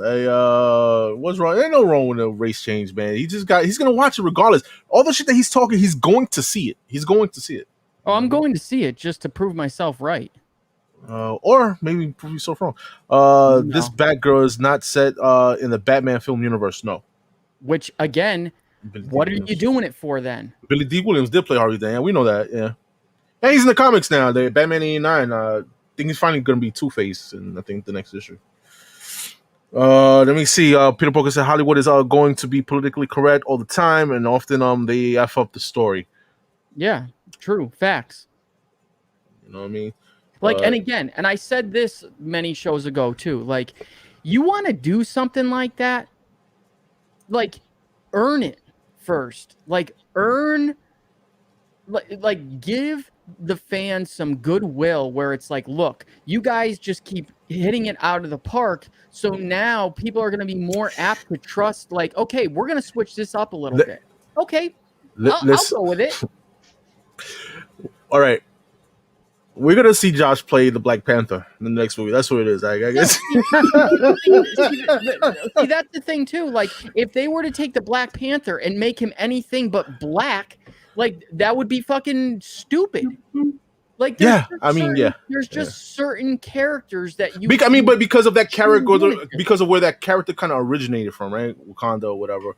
What's wrong? Ain't no wrong with a race change, man. He's gonna watch it regardless. All the shit that he's talking, he's going to see it. Oh, I'm going to see it just to prove myself right. Or maybe prove yourself wrong. No. This Batgirl is not set in the Batman film universe. No. Which again, what are you doing it for then? Billy D. Williams did play Harvey Dent. We know that. Yeah. And he's in the comics now. The Batman '89. I think he's finally going to be Two-Face in I think the next issue. Let me see. Peter Parker said Hollywood is going to be politically correct all the time, and often they f up the story. Yeah, true facts. You know what I mean? Like, and again, and I said this many shows ago too. Like, you want to do something like that, like, earn it first. Like, give the fans some goodwill where it's like, look, you guys just keep hitting it out of the park. So now people are going to be more apt to trust, like, okay, we're going to switch this up a little bit. Okay, I'll go with it. All right. We're going to see Josh play the Black Panther in the next movie. That's what it is, I guess. See, that's the thing, too. Like, if they were to take the Black Panther and make him anything but black, like, that would be fucking stupid. Like, there's just certain characters that you. But because of that character, because of where that character kind of originated from, right? Wakanda or whatever.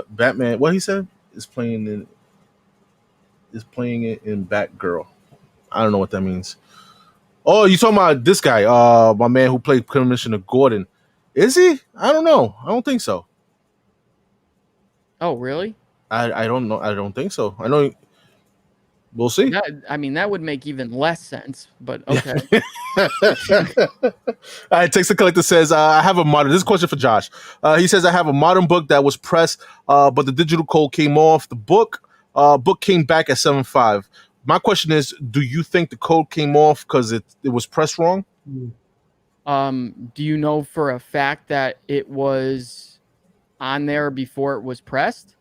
Batman, what he said is playing it in Batgirl. I don't know what that means. Oh, you talking about this guy? My man who played Commissioner Gordon. Is he? I don't know. I don't think so. Oh, really? I don't know. I don't think so. I know. We'll see. That would make even less sense, but okay. All right, Text the Collector says, I have a modern. This is a question for Josh. He says, I have a modern book that was pressed, but the digital code came off the book. Book came back at 7.5. My question is, do you think the code came off because it was pressed wrong? Do you know for a fact that it was on there before it was pressed?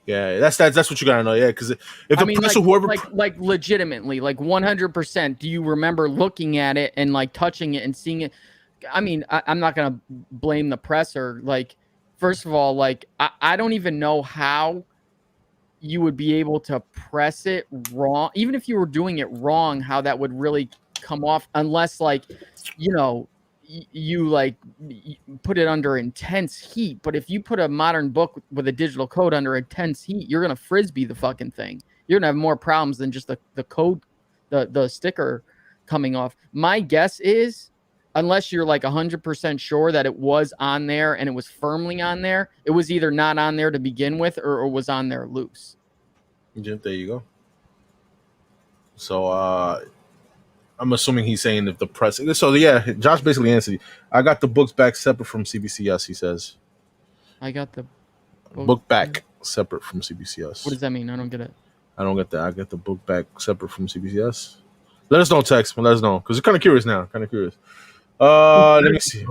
Yeah, that's what you gotta know. Yeah, because if the press or whoever, like legitimately, like 100%, do you remember looking at it and like touching it and seeing it? I mean, I'm not gonna blame the presser. Like, first of all, like I don't even know how you would be able to press it wrong, even if you were doing it wrong, how that would really come off, unless like, you like put it under intense heat. But if you put a modern book with a digital code under intense heat, you're gonna frisbee the fucking thing. You're gonna have more problems than just the code, the sticker coming off. My guess is, unless you're like 100% sure that it was on there and it was firmly on there, it was either not on there to begin with or was on there loose. There you go. So I'm assuming he's saying if the press. So yeah, Josh basically answered. I got the books back separate from CBCS. He says. I got the book back separate from CBCS. What does that mean? I don't get it. I don't get that. I get the book back separate from CBCS. Let us know, text. Let us know because we're kind of curious now. Let me see.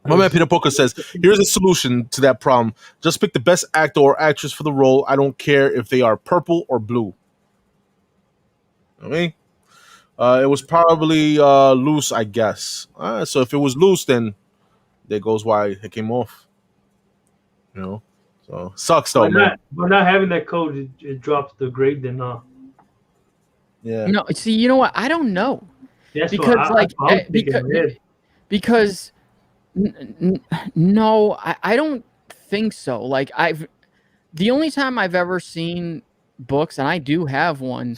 My man Peter Parker says, here's a solution to that problem. Just pick the best actor or actress for the role. I don't care if they are purple or blue. I mean, it was probably loose, I guess. So if it was loose, then there goes why it came off. So sucks though, man. But not having that code, it drops the grade then, huh? Yeah. No, see, you know what? I don't know. That's because no, I don't think so. Like the only time I've ever seen books, and I do have one,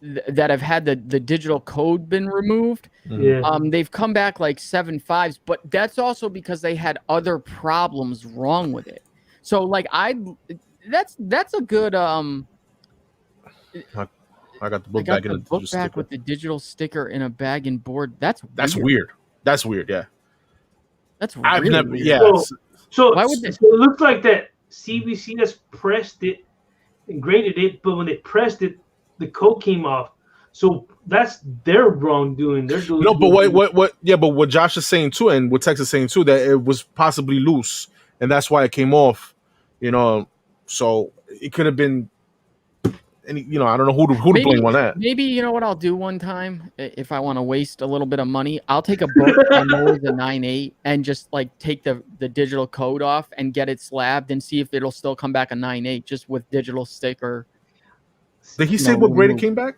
that have had the digital code been removed. Yeah. They've come back like 7.5s, but that's also because they had other problems wrong with it. So like that's a good I got the book back in the book digital back sticker. with the digital sticker in a bag and board. That's weird. That's weird. Yeah. That's I've really never. weird. Yeah. So why would they? So it looks like that CBCS pressed it and graded it, but when they pressed it, the code came off. So that's their wrongdoing. They're doing No, but what? Yeah, but what Josh is saying too, and what Tex is saying too, that it was possibly loose, and that's why it came off. You know, so it could have been. Any, you know, I don't know who to blame on that. Maybe you know what I'll do one time if I want to waste a little bit of money. I'll take a book I know is a 9.8 and just like take the digital code off and get it slabbed and see if it'll still come back a 9.8 just with digital sticker. Did he say what grade it came back?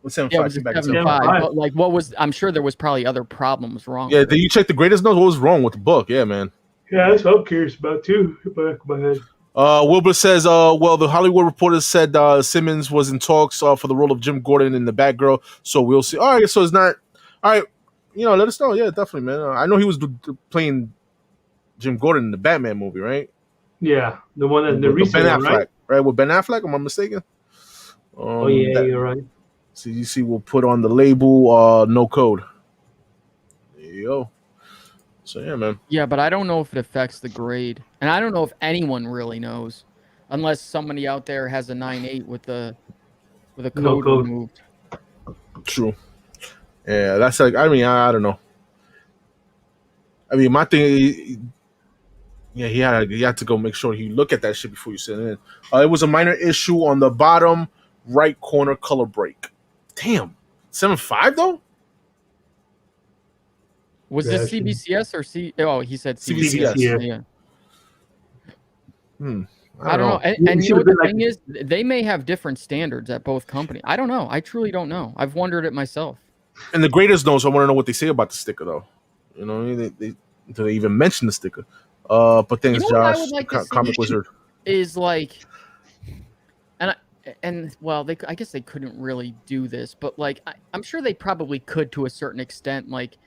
Yeah, it was a 7.5. But like, what was? I'm sure there was probably other problems wrong. Yeah, did you check the greatest notes? What was wrong with the book? Yeah, man. Yeah, that's what I'm curious about too. Back of my head. Wilbur says, well, the Hollywood Reporter said Simmons was in talks for the role of Jim Gordon in The Batgirl, so we'll see. All right, so it's not. All right, you know, let us know. Yeah, definitely, man. I know he was playing Jim Gordon in the Batman movie, right? Yeah, the one that the recent Ben one, Affleck, right? With Ben Affleck, am I mistaken? Oh yeah, you're right. So you see, we'll put on the label no code. There you go. So yeah, man. Yeah, but I don't know if it affects the grade, and I don't know if anyone really knows, unless somebody out there has a 9.8 with a code removed. True. Yeah, that's like. I mean, I don't know. I mean, my thing. Yeah, he had to go make sure you look at that shit before you send it in. It was a minor issue on the bottom right corner color break. Damn, 7.5 though. Was this CBCS or C? Oh, he said CBCS. Yeah. I don't know. And you know what the thing is? They may have different standards at both companies. I don't know. I truly don't know. I've wondered it myself. And the graders know, so I want to know what they say about the sticker, though. You know, do they even mention the sticker? But things, you know, Josh, I would like Comic Wizard, is like, and well, I guess they couldn't really do this, but like, I'm sure they probably could to a certain extent, like.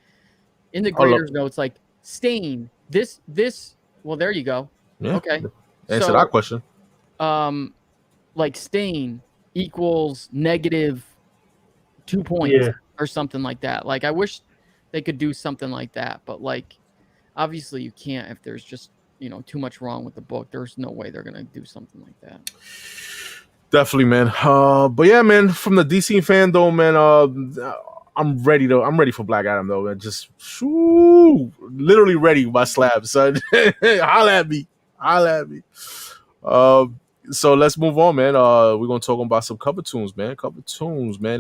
In the graders notes, like stain this. Well, there you go. Yeah. Okay. Answer that question. Like stain equals -2 points or something like that. Like I wish they could do something like that, but like obviously you can't if there's just too much wrong with the book. There's no way they're gonna do something like that. Definitely, man. But yeah, man. From the DC fandom, man. I'm ready for Black Adam though, man. Just literally ready with my slab, son. Holla at me. So let's move on, man. We're gonna talk about some cover tunes, man.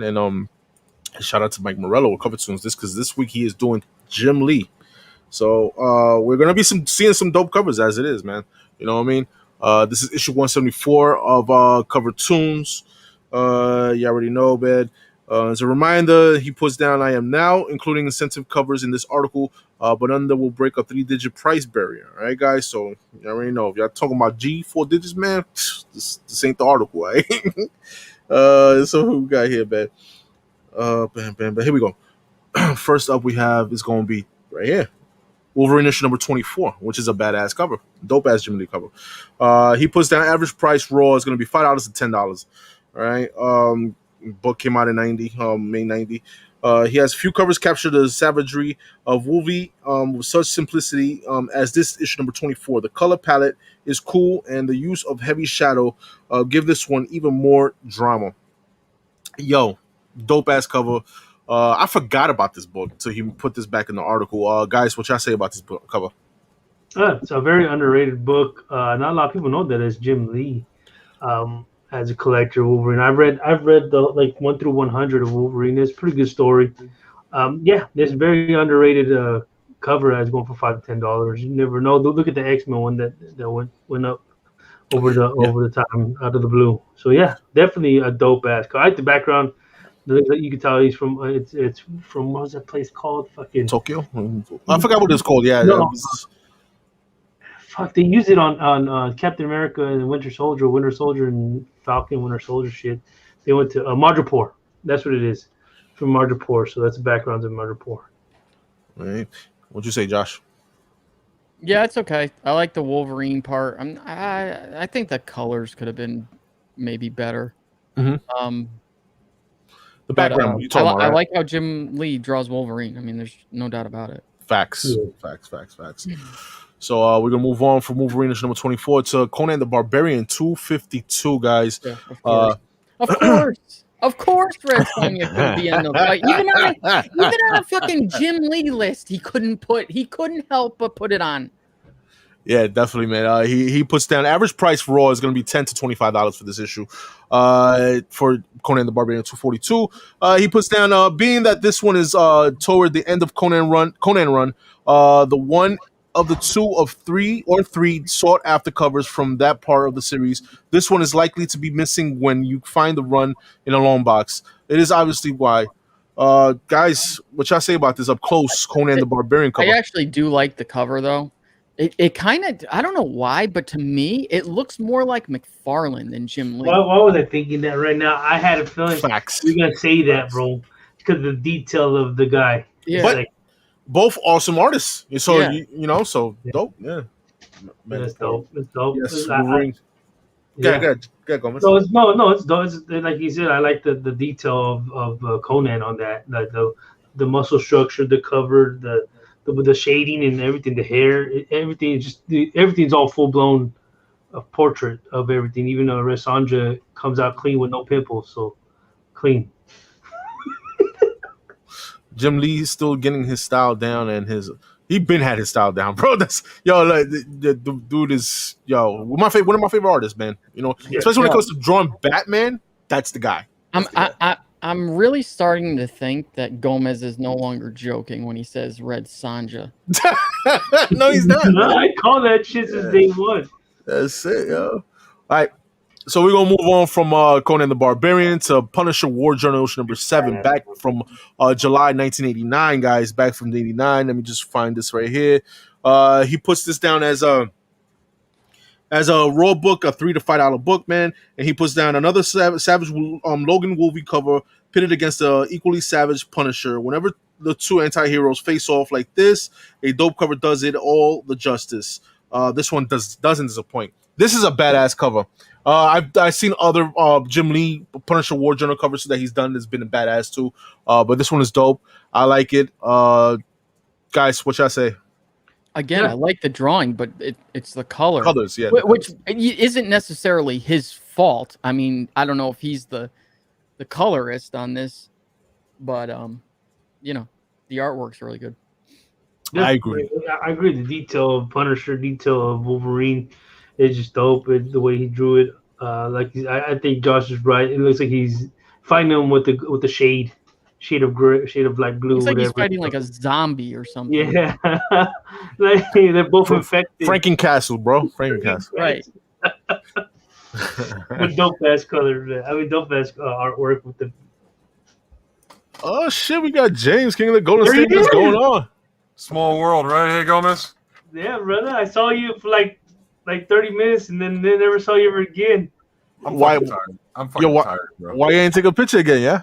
And shout out to Mike Morello with cover tunes. Because this week he is doing Jim Lee. So we're gonna be seeing some dope covers as it is, man. You know what I mean? This is issue 174 of cover tunes. You already know, man. As a reminder, he puts down I Am Now, including incentive covers in this article, but under will break a 3-digit price barrier. All right, guys? So you already know. If y'all talking about G, 4 digits, man, this ain't the article, right? So who we got here, man? Bam. Here we go. First up we have is going to be right here. Wolverine issue number 24, which is a badass cover. Dope-ass Jim Lee cover. He puts down average price raw is going to be $5 to $10. All right? Book came out in May 90. He has few covers capture the savagery of Wolvie with such simplicity as this issue number 24. The color palette is cool, and the use of heavy shadow give this one even more drama. Yo, dope ass cover. I forgot about this book until he put this back in the article. Guys, what y'all say about this book cover? It's a very underrated book. Not a lot of people know that it's Jim Lee. As a collector of Wolverine, I've read the 1 through 100 of Wolverine. It's a pretty good story. This very underrated cover as going for $5 to $10. You never know. Look at the X-Men one that went up over the time out of the blue. So yeah, definitely a dope ass. I like the background. You can tell he's from it's from what was that place called? Fucking Tokyo. I forgot what it's called. Yeah. No. Fuck, they use it on Captain America and Winter Soldier and Falcon, Winter Soldier shit. They went to Madripoor. That's what it is. From Madripoor. So that's the backgrounds of Madripoor. All right. What'd you say, Josh? Yeah, it's okay. I like the Wolverine part. I think the colors could have been maybe better. Mm-hmm. The background you talking about, right? I like how Jim Lee draws Wolverine. I mean, there's no doubt about it. Facts. So we're gonna move on from Wolverine issue number 24 to Conan the Barbarian 252, guys. Yeah, of course, Red Sonja couldn't be in the fight. Even on a fucking Jim Lee list, he couldn't help but put it on. Yeah, definitely, man. He puts down average price raw is going to be $10 to $25 for this issue. For Conan the Barbarian 242, he puts down being that this one is toward the end of Conan run, the one of the two of three sought after covers from that part of the series. This one is likely to be missing when you find the run in a long box. It is obviously why. Guys, what y'all say about this up close Conan the Barbarian cover? I actually do like the cover though. It kind of, I don't know why, but to me, it looks more like McFarlane than Jim Lee. Why was I thinking that right now? I had a feeling you're going to say that, bro, because of the detail of the guy. Yeah. But both awesome artists. So, yeah. So dope. Yeah. Man, it's dope. It's dope. Yes, Go, Gomez. So it's dope. It's, like you said, I like the detail of Conan on that. Like the muscle structure, the cover, the shading and everything, the hair, everything's all full blown portrait of everything. Even though Red Sonja comes out clean with no pimples, so clean. Jim Lee's still getting his style down, and he been had his style down, bro. That's like the dude is one of my favorite artists, man. Especially when it comes to drawing Batman, that's the guy. I'm really starting to think that Gomez is no longer joking when he says Red Sonja. No, he's not. I call that shit since day one. That's it, yo. All right. So we're going to move on from Conan the Barbarian to Punisher War Journal issue number 7, back from July 1989, guys. Back from 89. Let me just find this right here. He puts this down as a raw book, a $3 to $5 book, man. And he puts down another savage Logan Wolvie cover pitted against the equally savage Punisher. Whenever the two anti-heroes face off like this, a dope cover does it all the justice. This one doesn't disappoint. This is a badass cover. I've seen other Jim Lee Punisher War Journal covers that he's done that's been a badass too. But this one is dope. I like it. Guys, what y'all say? Again, I like the drawing, but it's the color. Colors, yeah. Which isn't necessarily his fault. I mean, I don't know if he's the colorist on this, but the artwork's really good. Yeah, I agree. I agree. The detail of Punisher, detail of Wolverine is just dope. The way he drew it, I think Josh is right. It looks like he's fighting him with the shade of gray, shade of like blue. Looks like whatever. He's fighting like a zombie or something. Yeah, like they're both infected. Frankencastle, bro. Frankencastle. Right. With dope ass color. I mean, dope ass artwork with the. Oh shit! We got James King of the Golden State. What's going on? Small world, right? Hey, Gomez. Yeah, brother. I saw you for like 30 minutes, and then never saw you ever again. I'm fucking tired, bro. Why you ain't take a picture again? Yeah.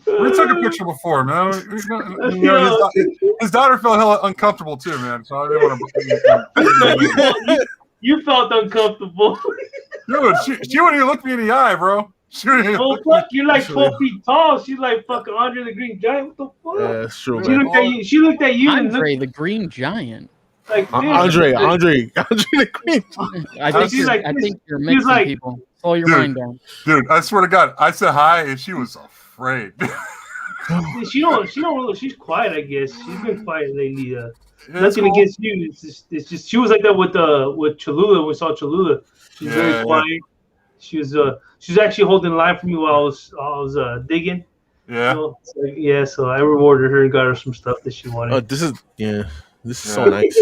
We took a picture before, man. His daughter felt hella uncomfortable too, man. So I didn't want to. You felt uncomfortable. Dude, she wouldn't even look me in the eye, bro. Oh fuck! You're like 12 feet tall. She's like fucking Andre the Green Giant. What the fuck? Yeah, that's true. She looked at you. Andre the Green Giant. Like Andre the Green. I think you're mixing people. Slow your mind down. Dude, I swear to God, I said hi and she was afraid. She don't. She's quiet. I guess she's been quiet lately. Nothing against you. It's just she was like that with Cholula. When we saw Cholula, she's very quiet. She was actually holding the line for me while I was digging. Yeah. So I rewarded her and got her some stuff that she wanted. This is so nice.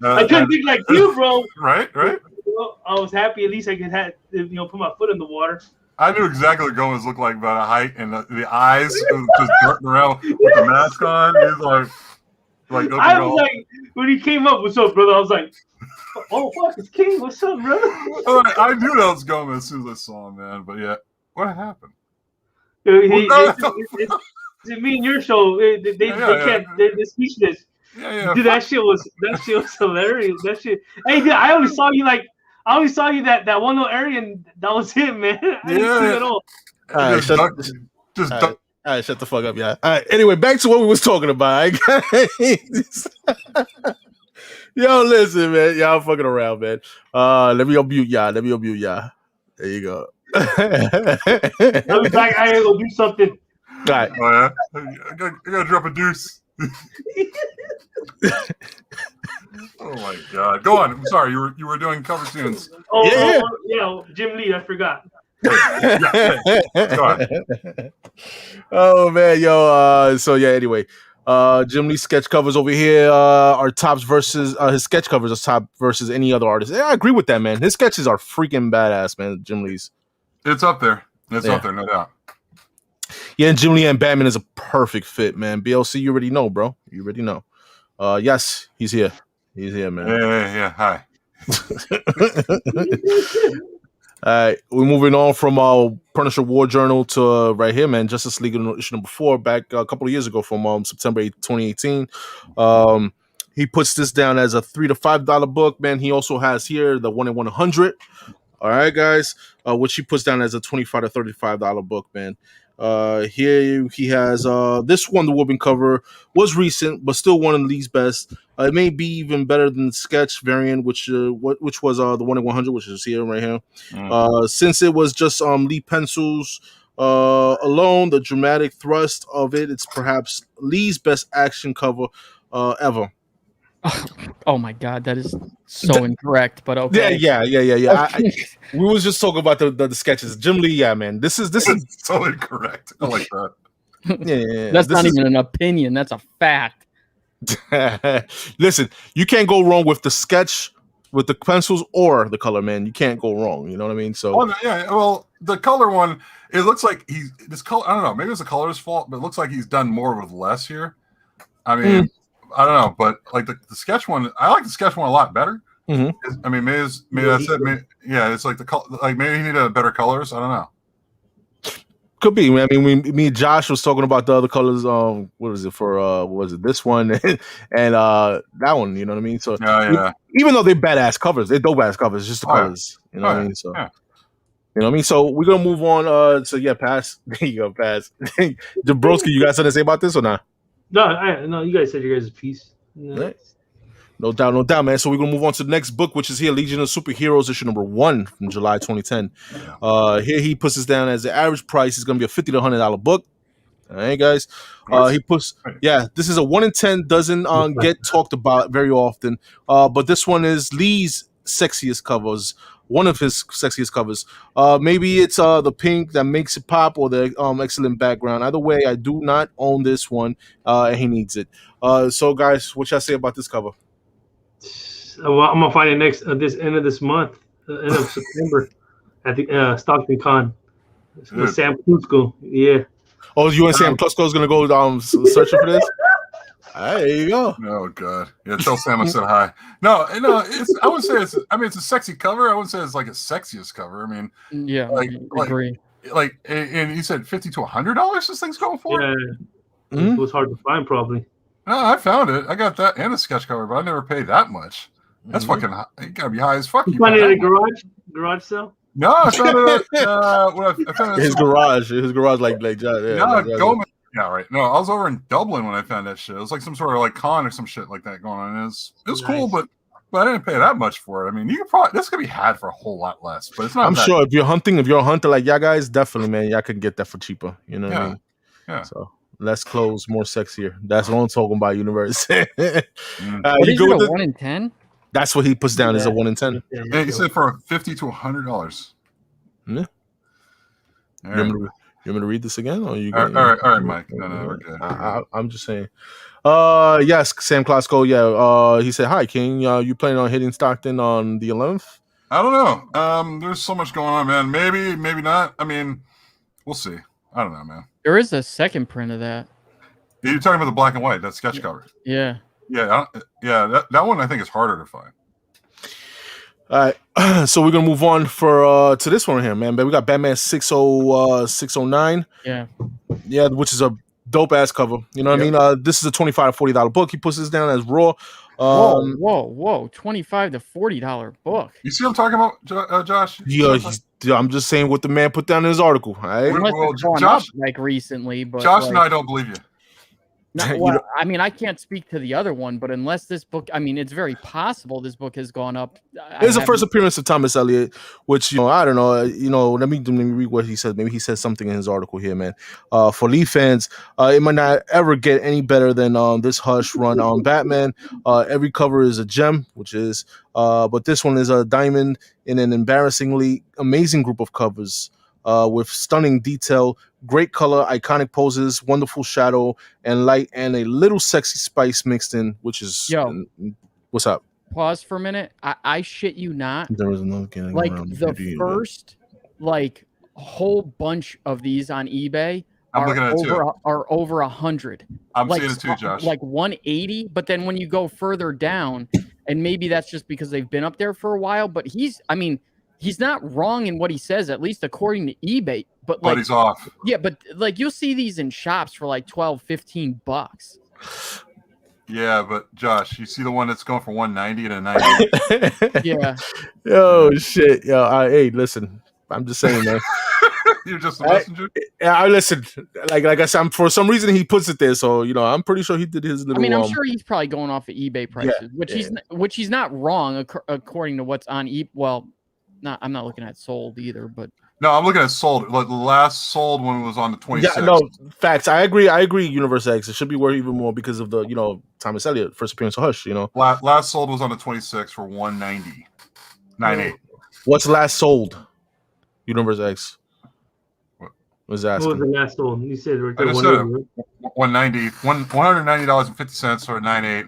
I couldn't dig like you, bro. Right. I was happy. At least I could put my foot in the water. I knew exactly what Gomez looked like by the height and the eyes just darting around with the mask on. He was like I was like, when he came up, "What's up, brother?" I was like, "Oh fuck, it's King. What's up, brother?" I knew that was Gomez as soon as I saw him, man. But yeah, what happened? It's me and your show. They can't. They're speechless. Yeah. Dude, that shit was hilarious. That shit. Hey, dude, I only saw you that one little area, and that was it, man. I didn't see it at all. All right, shut the fuck up, yeah. All right, anyway, back to what we was talking about. Yo, listen, man. Y'all fucking around, man. Let me unmute y'all. There you go. I'll be back. I gotta go do something. All right. Oh, yeah? I gotta drop a deuce. Oh my god! Go on. I'm sorry. You were doing cover tunes. Oh, Jim Lee. I forgot. Go on. Oh man, yo. So yeah. Anyway, Jim Lee sketch covers over here are tops versus his sketch covers are top versus any other artist. Yeah, I agree with that, man. His sketches are freaking badass, man. Jim Lee's. It's up there. It's up there, no doubt. Yeah, and Jim Lee and Batman is a perfect fit, man. BLC, you already know, bro. You already know. Yes, he's here. He's here, man. Yeah. Hi. All right, we're moving on from Punisher War Journal to right here, man. Justice League issue number 4, back a couple of years ago from September 8th, 2018. He puts this down as a $3 to $5 book, man. He also has here the 1 in 100. All right, guys, which he puts down as a $25 to $35 book, man. Here he has this Wonder Woman cover was recent, but still one of Lee's best. It may be even better than the sketch variant, which was the 1 in 100, which is here right here. Since it was just Lee pencils alone, the dramatic thrust of it's perhaps Lee's best action cover ever. Oh my god, that is so incorrect, but okay. Yeah. We was just talking about the sketches. Jim Lee, yeah, man. This is so incorrect. I like that. Yeah. That's not even an opinion. That's a fact. Listen, you can't go wrong with the sketch, with the pencils or the color, man. You can't go wrong. You know what I mean? So, well, the color one, it looks like this color. I don't know. Maybe it's the color's fault, but it looks like he's done more with less here. I mean. I don't know, but like the sketch one, I like the sketch one a lot better. Mm-hmm. I mean, maybe that's it. It's like the color. Like maybe he needed better colors. I don't know. Could be. I mean, me and Josh was talking about the other colors. What was it for? What was it? This one and that one. You know what I mean? So even though they're badass covers, they're dope ass covers. Just the colors. You know what I mean? So. You know what I mean? So we're gonna move on. So yeah, pass. There you go, pass. Jabrowski, you got something to say about this or not? No, you guys said your guys' piece. Right. No doubt, man. So we're gonna move on to the next book, which is here, Legion of Superheroes, issue number 1 from July 2010. Here he puts this down as the average price is gonna be a $50 to $100 book. All right, guys. He puts, this is a 1 in 10, doesn't get talked about very often. But this one is Lee's sexiest covers. One of his sexiest covers. Maybe it's the pink that makes it pop, or the excellent background. Either way, I do not own this one, and he needs it. So, guys, what y'all say about this cover? Well, I'm gonna find it next this end of this month, end of September, at the Stockton Con. Sam Klusko, yeah. Oh, you and Sam Klusko is gonna go searching for this? All right, there you go. Oh God, yeah. Tell Sam I said hi. No. I would say it's. I mean, it's a sexy cover. I wouldn't say it's like a sexiest cover. I mean, yeah, I agree. Like, and you said $50 to $100. This thing's going for. Yeah, it was hard to find, probably. No, I found it. I got that and a sketch cover, but I never paid that much. That's fucking. You gotta be high as fuck. You find it at a garage sale? No, I found it. I found it his garage, like John. Yeah, right. No, I was over in Dublin when I found that shit. It was like some sort of like con or some shit like that going on. It was nice. Cool, but I didn't pay that much for it. I mean, you could probably this could be had for a whole lot less, but it's not. I'm sure if you're a hunter like y'all guys, definitely, man, y'all could get that for cheaper. You know what I mean? Yeah. So less clothes, more sexier. That's what I'm talking about, universe. What is it, a 1 in 10? That's what he puts down as a 1 in 10. Yeah, he said for $50 to $100. Yeah. You want me to read this again? Or you all right, Mike. No, okay. I'm just saying. Yes, Sam Klosko. Yeah. He said, "Hi, King. You planning on hitting Stockton on the 11th?" I don't know. There's so much going on, man. Maybe not. I mean, we'll see. I don't know, man. There is a second print of that. You're talking about the black and white, that sketch cover. Yeah. Yeah. That one I think is harder to find. All right, so we're gonna move on for to this one right here, man. We got Batman 609. Yeah, which is a dope ass cover. You know what I mean? This is a $25 to $40 book. He puts this down as raw. Whoa! $25 to $40 book. You see what I'm talking about, Josh? Yeah, I'm just saying what the man put down in his article. All right? Unless it's gone up, like recently, but Josh and I don't believe you. No, well, I mean, I can't speak to the other one, but unless this book, I mean, it's very possible this book has gone up. It's the first appearance of Thomas Elliott, which, I don't know. Let me read what he said. Maybe he said something in his article here, man. For Lee fans, it might not ever get any better than this Hush run on Batman. Every cover is a gem, which is, but this one is a diamond in an embarrassingly amazing group of covers. With stunning detail, great color, iconic poses, wonderful shadow and light, and a little sexy spice mixed in, which is what's up? Pause for a minute. I shit you not. There was another like the first whole bunch of these on eBay are over 100. I'm seeing it too, Josh. Like 180, but then when you go further down, and maybe that's just because they've been up there for a while, but he's not wrong in what he says, at least according to eBay. But he's off. Yeah, but like you'll see these in shops for like $12-$15. Yeah, but Josh, you see the one that's going for 190 and a 90. Yeah. Oh shit. Yo, hey, listen. I'm just saying, man. You're just a messenger. I listen. Like I said, for some reason he puts it there, so I'm pretty sure he did his little. I mean, I'm sure he's probably going off of eBay prices, which he's not wrong according to what's on eBay. Well, I'm not looking at sold either, but no, I'm looking at sold. Like the last sold one was on the 26th. Yeah, no, facts. I agree. Universe X. It should be worth even more because of the Thomas Elliott first appearance of Hush. Last sold was on the 26th for 190, 98. What's last sold? Universe X. Was asking. What was the last sold? You said right there, 190, $190.50 or 98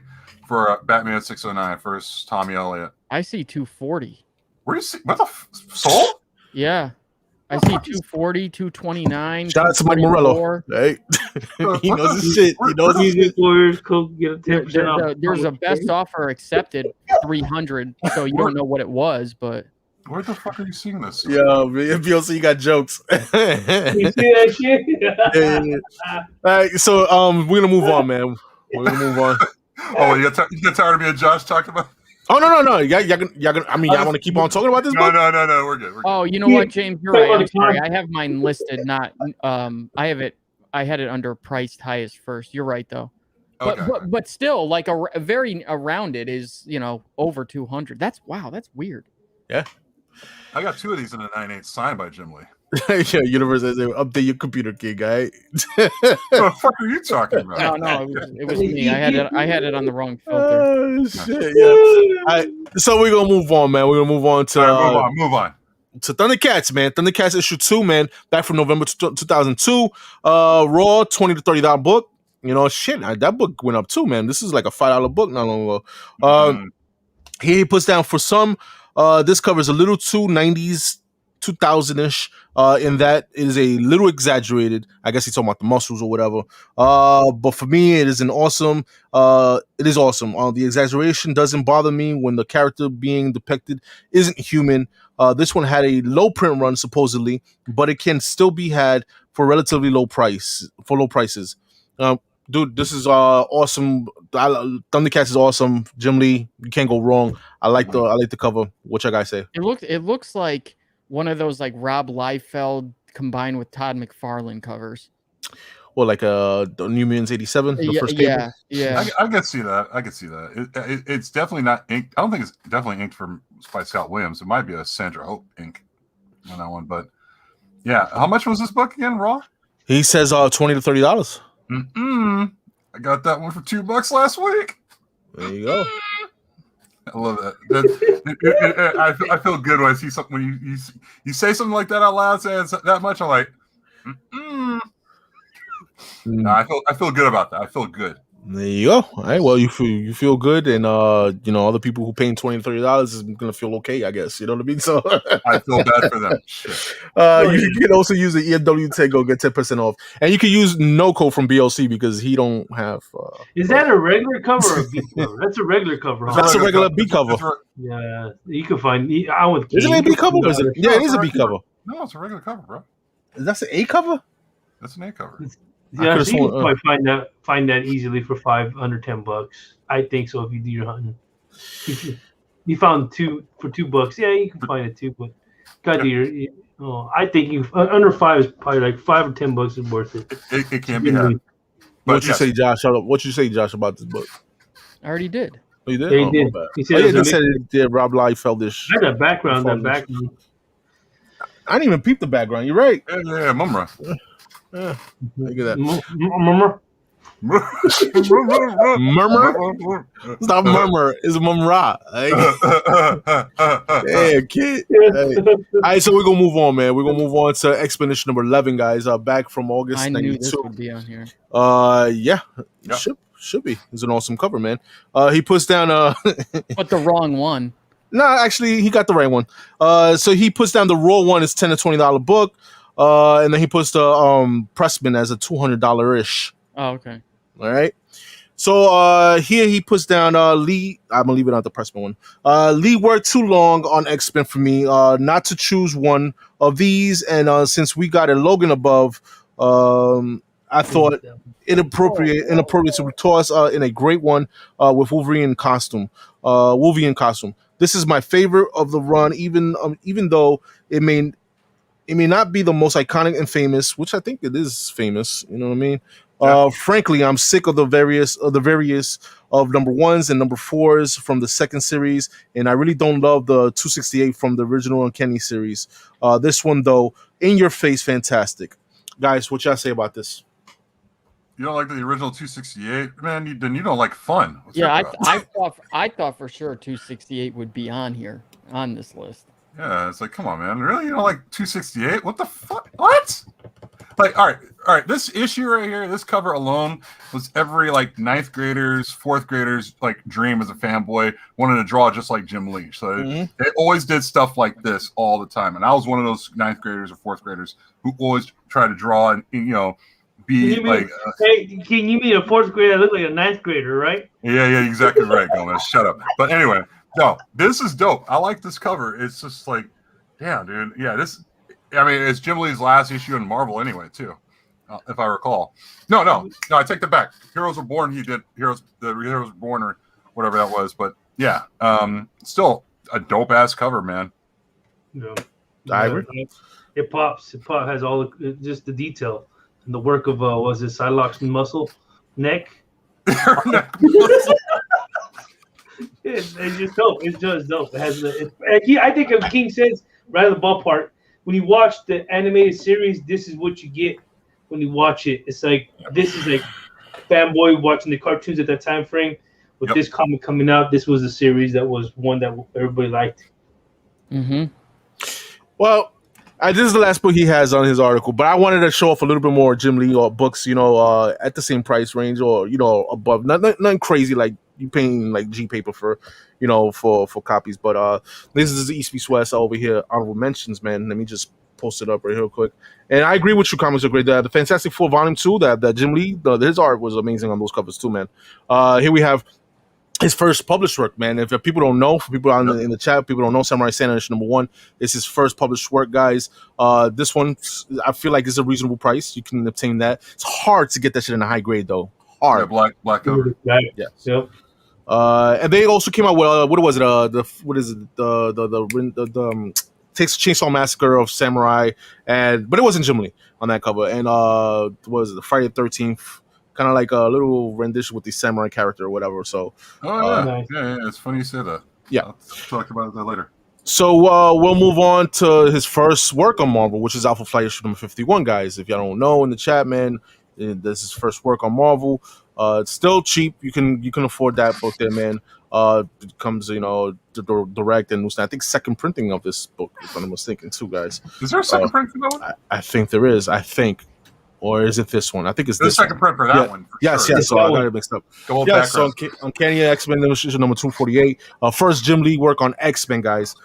for Batman 609 first Tommy Elliott. I see 240. Where do you see what the sold? Yeah. I see 240, 229. Shout out to Mike Morello. Hey. He knows his shit. He knows his shit. There's a best offer accepted 300, so you don't know what it was, but where the fuck are you seeing this? Yo, BLC, you got jokes. You see that shit? Yeah. All right, so we're gonna move on, man. We're gonna move on. Oh, you got tired of me and Josh talking about? Oh no! Y'all gonna. I mean, y'all want to keep on talking about this book? No. We're good. Oh, you know what, James? You're right. I'm sorry. I have mine listed. Not. I had it under priced highest first. You're right though. Okay. But still, like a very around it is over 200. That's weird. Yeah. I got two of these in a 9/8 signed by Jim Lee. Yeah, Universe says update your computer, kid, guy. What the fuck are you talking about? No, it was me. I had it on the wrong filter. Oh shit! Yeah. All right, so we're gonna move on, man. We're gonna move on to move on to Thundercats, man. Thundercats issue 2, man. Back from November 2002. Raw $20 to $30 book. Shit, that book went up too, man. This is like a $5 book not long ago. He puts down for some. This covers a little too 90s, 2000-ish, in that it is a little exaggerated. I guess he's talking about the muscles or whatever. But for me, it is awesome. It is awesome. The exaggeration doesn't bother me when the character being depicted isn't human. This one had a low print run supposedly, but it can still be had for relatively low prices. Dude, this is awesome. Thundercats is awesome. Jim Lee, you can't go wrong. I like the cover. What y'all guys say? It looks like one of those like Rob Liefeld combined with Todd McFarlane covers. Well, like the New Mutants 87, the first paper? Yeah. I can see that. It's definitely not inked. I don't think it's definitely inked by Scott Williams. It might be a Sandra Hope ink on that one, but yeah. How much was this book again, Raw? He says $20 to $30. I got that one for $2 last week. There you go. I love that. I feel good when I see something when you say something like that out loud, saying that much. I'm like, No, I feel good about that. I feel good. There you go. All right. Well, you feel good, and other people who paying $20-$30 is gonna feel okay, I guess. You know what I mean? So I feel bad for them. Shit. you can also use the EMW Tango, get 10% off, and you can use no code from BLC because he don't have. Is that a regular cover or a B cover? That's a regular cover. Huh? That's a regular B cover. Yeah, you can find. I would. Is it a B cover? Or is it? Yeah, it is a B cover. No, it's a regular cover, bro. That's an A cover. That's an A cover. Yeah, so you can probably find that easily for $510. I think so if you do your hunting. You found two for $2. Yeah, you can find it too, but gotta do your. I think you under $5 is probably like $5 or $10 is worth it. It can be had. What you say, Josh? What you say, Josh, about this book? I already did. Oh, you did? Yeah, he did. He said it did. Rob Liefeldish. I got background. I didn't even peep the background. You're right. Yeah, Mumra. Yeah. Look at that. Murmur? It's not murmur. It's mumra. Yeah, kid. Hey. All right, so we're going to move on, man. We're going to move on to Expedition number 11, guys. Back from August 92. I knew this would be on here. Yeah. Should be. It's an awesome cover, man. He puts down... But the wrong one. No, actually, he got the right one. So he puts down the raw one. It's $10 to $20 book. And then he puts the Pressman as a $200 ish. Oh, okay. All right. So here he puts down Lee. I'm gonna leave it on the Pressman one. Lee worked too long on X-Men for me not to choose one of these, and since we got a Logan above, I thought inappropriate to toss in a great one with Wolverine costume. This is my favorite of the run, even though it may not be the most iconic and famous, which I think it is famous. You know what I mean? Yeah. Frankly, I'm sick of the various of number ones and number fours from the second series, and I really don't love the 268 from the original Uncanny series. This one, though, in your face, fantastic. Guys, what y'all say about this? You don't like the original 268, man? Then you don't like fun. I thought for sure 268 would be on here on this list. Yeah, it's like, come on, man. Really? You don't like 268? What the fuck? What? Like, all right. This issue right here, this cover alone was every like ninth graders, fourth graders like dream as a fanboy, wanted to draw just like Jim Lee. So they always did stuff like this all the time. And I was one of those ninth graders or fourth graders who always tried to draw and be like. Can you mean a fourth grader that looked like a ninth grader, right? Yeah, exactly right, Gomez. Shut up. But anyway. No, this is dope. I like this cover. It's just like, damn, dude. Yeah, it's Jim Lee's last issue in Marvel anyway, too, if I recall. No, I take that back. Heroes Were Born, he did Heroes Were Born or whatever that was. But yeah, still a dope-ass cover, man. Yeah. I agree. It pops. It has all just the detail and the work of, Psylocke's muscle, neck. It's just dope. It's just dope. It has I think of King says right in the ballpark. When you watch the animated series, this is what you get when you watch it. It's like this is like fanboy watching the cartoons at that time frame. With this comic coming out, this was a series that was one that everybody liked. Mm-hmm. Well, this is the last book he has on his article, but I wanted to show off a little bit more Jim Lee or books, at the same price range or above. Nothing crazy like you paying like G paper for, for copies. But this is the East Meets West over here. Honorable mentions, man. Let me just post it up right here real quick. And I agree with you. Comics are great. The Fantastic Four Volume 2, that Jim Lee, his art was amazing on those covers too, man. Here we have his first published work, man. If people don't know, for people in the chat, people don't know, Samurai Sandal issue number 1 is his first published work, guys. This one, I feel like is a reasonable price. You can obtain that. It's hard to get that shit in a high grade, though. Hard. Yeah, black cover. Yeah. Yep. And they also came out with what was it? The Texas Chainsaw Massacre of Samurai, but it wasn't Jim Lee on that cover. And what was it? The Friday the 13th. Kind of like a little rendition with the samurai character or whatever. So, nice. Yeah, it's funny you said that. Yeah, I'll talk about that later. So we'll move on to his first work on Marvel, which is Alpha Flight issue number 51, guys. If y'all don't know in the chat, man, this is his first work on Marvel. It's still cheap. You can afford that book there, man. It comes, the direct and I think second printing of this book, if I'm not mistaken, too, guys. Is there a second print for that one? I think there is. I think. or is it this one? I think it's The this second print for that one. For yes, sure. yes. So I got it mixed up. Yeah, so Uncanny X-Men issue number 248. First Jim Lee work on X-Men, guys.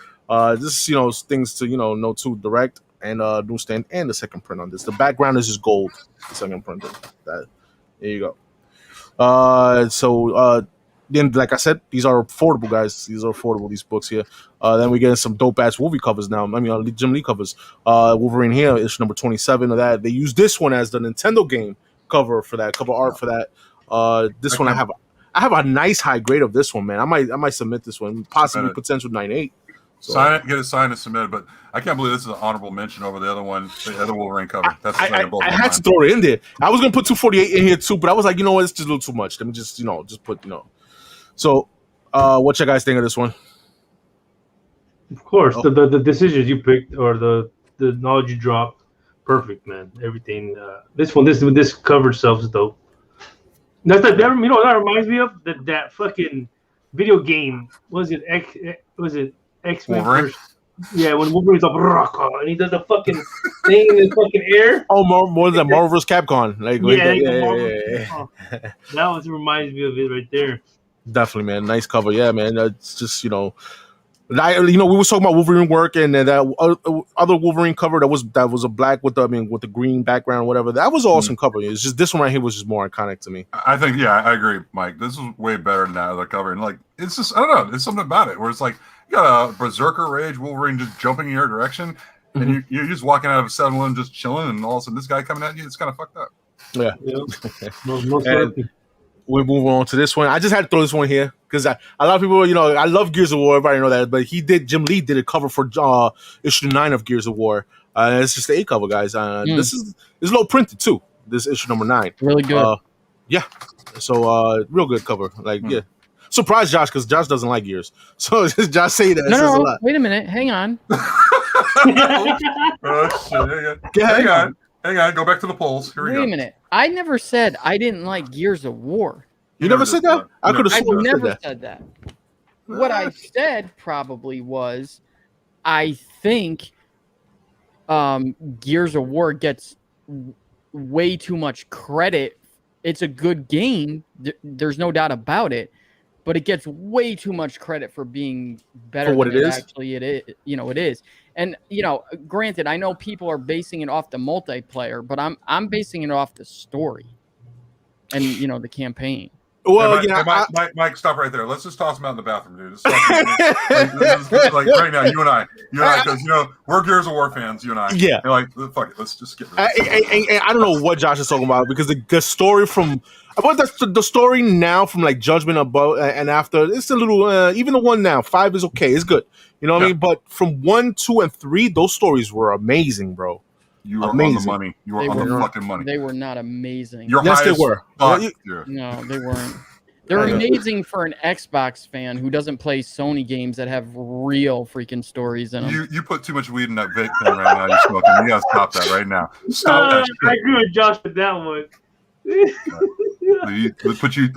This is things to know to direct and newsstand and the second print on this. The background is just gold. The second print. There you go. Then, like I said, these are affordable, guys. These are affordable, these books here. Then we get some dope-ass Wolverine covers now. I mean, Jim Lee covers. Wolverine here, issue number 27 of that. They use this one as the Nintendo game cover for that, cover art for that. This one, I have a nice high grade of this one, man. I might submit this one, possibly potential 9.8. So. Sign it, get it signed and submitted. But I can't believe this is an honorable mention over the other one, the other Wolverine cover. That's I had to throw it in there. I was gonna put 248 in here too, but I was like, you know what, it's just a little too much. Let me just put. So, what you guys think of this one? Of course, the decisions you picked or the knowledge you dropped, perfect, man. Everything. This cover itself is dope. That's that. That reminds me of that fucking video game. Was it X-Men? Yeah, when Wolverine's up and he does the fucking thing in the fucking air. Oh, more than Marvel vs. Capcom. That was reminds me of it right there. Definitely, man. Nice cover. Yeah, man. It's just we were talking about Wolverine work and that other Wolverine cover that was a black with the green background, whatever. That was an awesome cover. It's just this one right here was just more iconic to me. I think, I agree, Mike. This is way better than that other cover, and it's just I don't know. There's something about it where it's like you got a berserker rage Wolverine just jumping in your direction, and you're just walking out of a 7-Eleven just chilling, and all of a sudden this guy coming at you. It's kind of fucked up. Yeah. We're moving on to this one. I just had to throw this one here because a lot of people, I love Gears of War. Everybody know that, but Jim Lee did a cover for issue 9 of Gears of War. It's just the 8 cover, guys. This is low printed too. This issue number 9, really good. Yeah, so real good cover. Yeah. Surprise Josh because Josh doesn't like Gears. So Josh say that. No, a lot. Wait a minute. Hang on. Hang on, go back to the polls. Here we go. Wait a minute. I never said I didn't like Gears of War. You never said that? I could have never said that. What I said probably was I think Gears of War gets way too much credit. It's a good game. There's no doubt about it. But it gets way too much credit for being better than it is. Actually, it is. It is. And granted, I know people are basing it off the multiplayer, but I'm basing it off the story and the campaign. Well, Mike, stop right there. Let's just toss him out in the bathroom, dude. This is like right now, you and I, because we're Gears of War fans, you and I. Yeah. You're like, fuck it, let's just get rid of it. And I don't know what Josh is talking about because the story from the story now from Judgment Above and after, it's a little even the one now 5 is okay, it's good. You know what I mean? But from 1, 2, and 3, those stories were amazing, bro. You were on the money. You were on the fucking money. They were not amazing. Yes, they were. No, they weren't. They're amazing for an Xbox fan who doesn't play Sony games that have real freaking stories in them. You put too much weed in that vape pen right now. You're smoking. You gotta stop that right now. Stop that shit. I agree with Josh with that one. Put you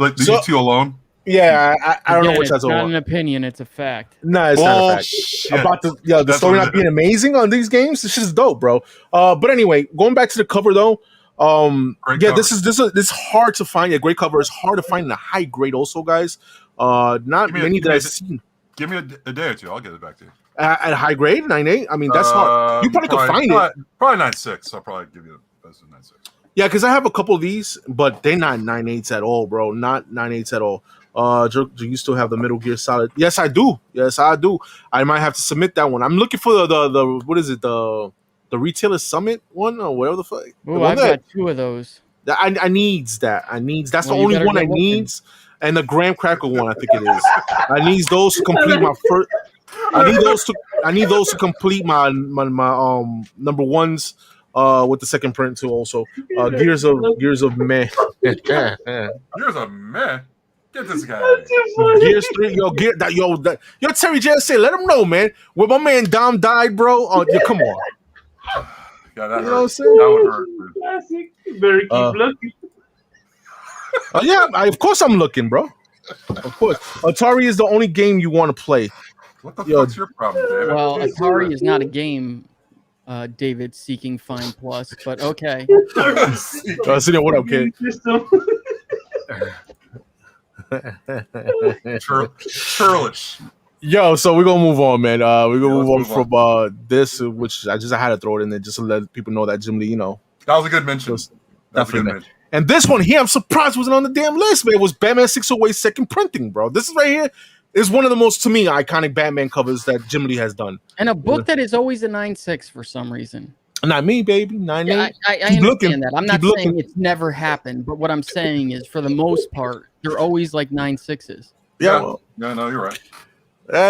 two alone. Yeah, I don't know what that's all about. It's not an opinion, it's a fact. No, it's not a fact. About the story not being amazing on these games, this shit's dope, bro. But anyway, going back to the cover though, cover. This is hard to find. Great cover. It's hard to find in a high grade also, guys. Not many that I've seen. Give me a day or two, I'll get it back to you. At high grade, 9.8. I mean, that's hard. You probably could find it. Probably 9.6. I'll probably give you the best of 9.6. Yeah, because I have a couple of these, but they're not 9.8s at all, bro. Not 9.8s at all. Do you still have the Metal Gear Solid? Yes, I do. I might have to submit that one. I'm looking for the what is it, the Retailer Summit one or whatever the fuck. Oh, I've got 2 of those. I needs that. That's the only one I needs. And the Graham Cracker one, I think it is. I need those to complete my first. I need those to complete my number ones. With the second print too, also. Gears of Meh. Gears of Meh. Get this guy. Gears 3, Terry J. Say, let him know, man. When my man Dom died, bro. Come on. Yeah, that hurt. That would hurt. Classic. You better keep looking. Of course I'm looking, bro. Of course. Atari is the only game you want to play. What the fuck's your problem, David? Well, Atari is not a game. David seeking fine plus, but okay. Senior, what up, kid? Churlish. Yo, so we're gonna move on, man. We're gonna move on from this, which I had to throw it in there just to let people know that Jim Lee, that was a good mention. Definitely, man. And this one here, I'm surprised wasn't on the damn list, man. It was Batman 608 second printing, bro. This is right here is one of the most, to me, iconic Batman covers that Jim Lee has done. And a book that is always a 9.6 for some reason. Not me, baby. 9.8. Yeah, I understand that. I'm not saying it's never happened, but what I'm saying is, for the most part, they're always like 9.6s. Yeah. Well, no, you're right.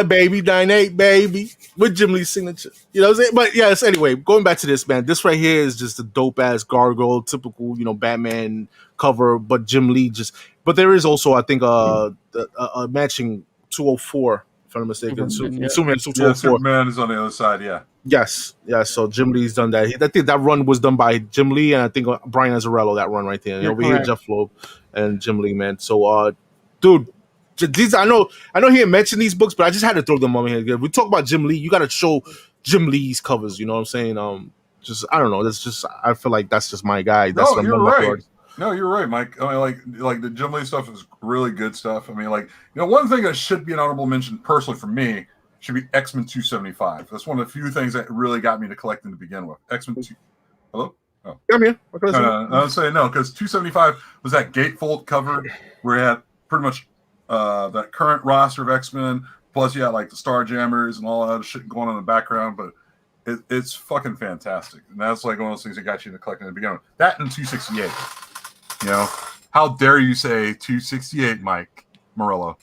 Baby, 9.8, baby, with Jim Lee's signature. You know what I'm saying? But yes, anyway, going back to this, man, this right here is just a dope ass gargoyle, typical, Batman cover, but Jim Lee but there is also, I think, a matching 204, if I'm not mistaken. Superman 204. Superman is on the other side, yeah. Yes. So Jim Lee's done that. I think that run was done by Jim Lee, and I think Brian Azzarello, that run right there. And over here, Jeff Loeb and Jim Lee, man. So, dude, these I know he didn't mention these books, but I just had to throw them on here. We talk about Jim Lee, you got to show Jim Lee's covers. You know what I'm saying? I don't know. That's just, I feel like that's just my guy. That's you're right. No, you're right, Mike. I mean, like the Jim Lee stuff is really good stuff. I mean, one thing that should be an honorable mention personally for me should be X-Men 275. That's one of the few things that really got me to collecting to begin with. X-Men 2. Hello? Oh. I'm here. I was saying no, because 275 was that gatefold cover where it had pretty much that current roster of X-Men, plus you had like the Starjammers and all that other shit going on in the background, but it's fucking fantastic. And that's like one of those things that got you into collecting in the beginning. That and 268. How dare you say 268, Mike Morello?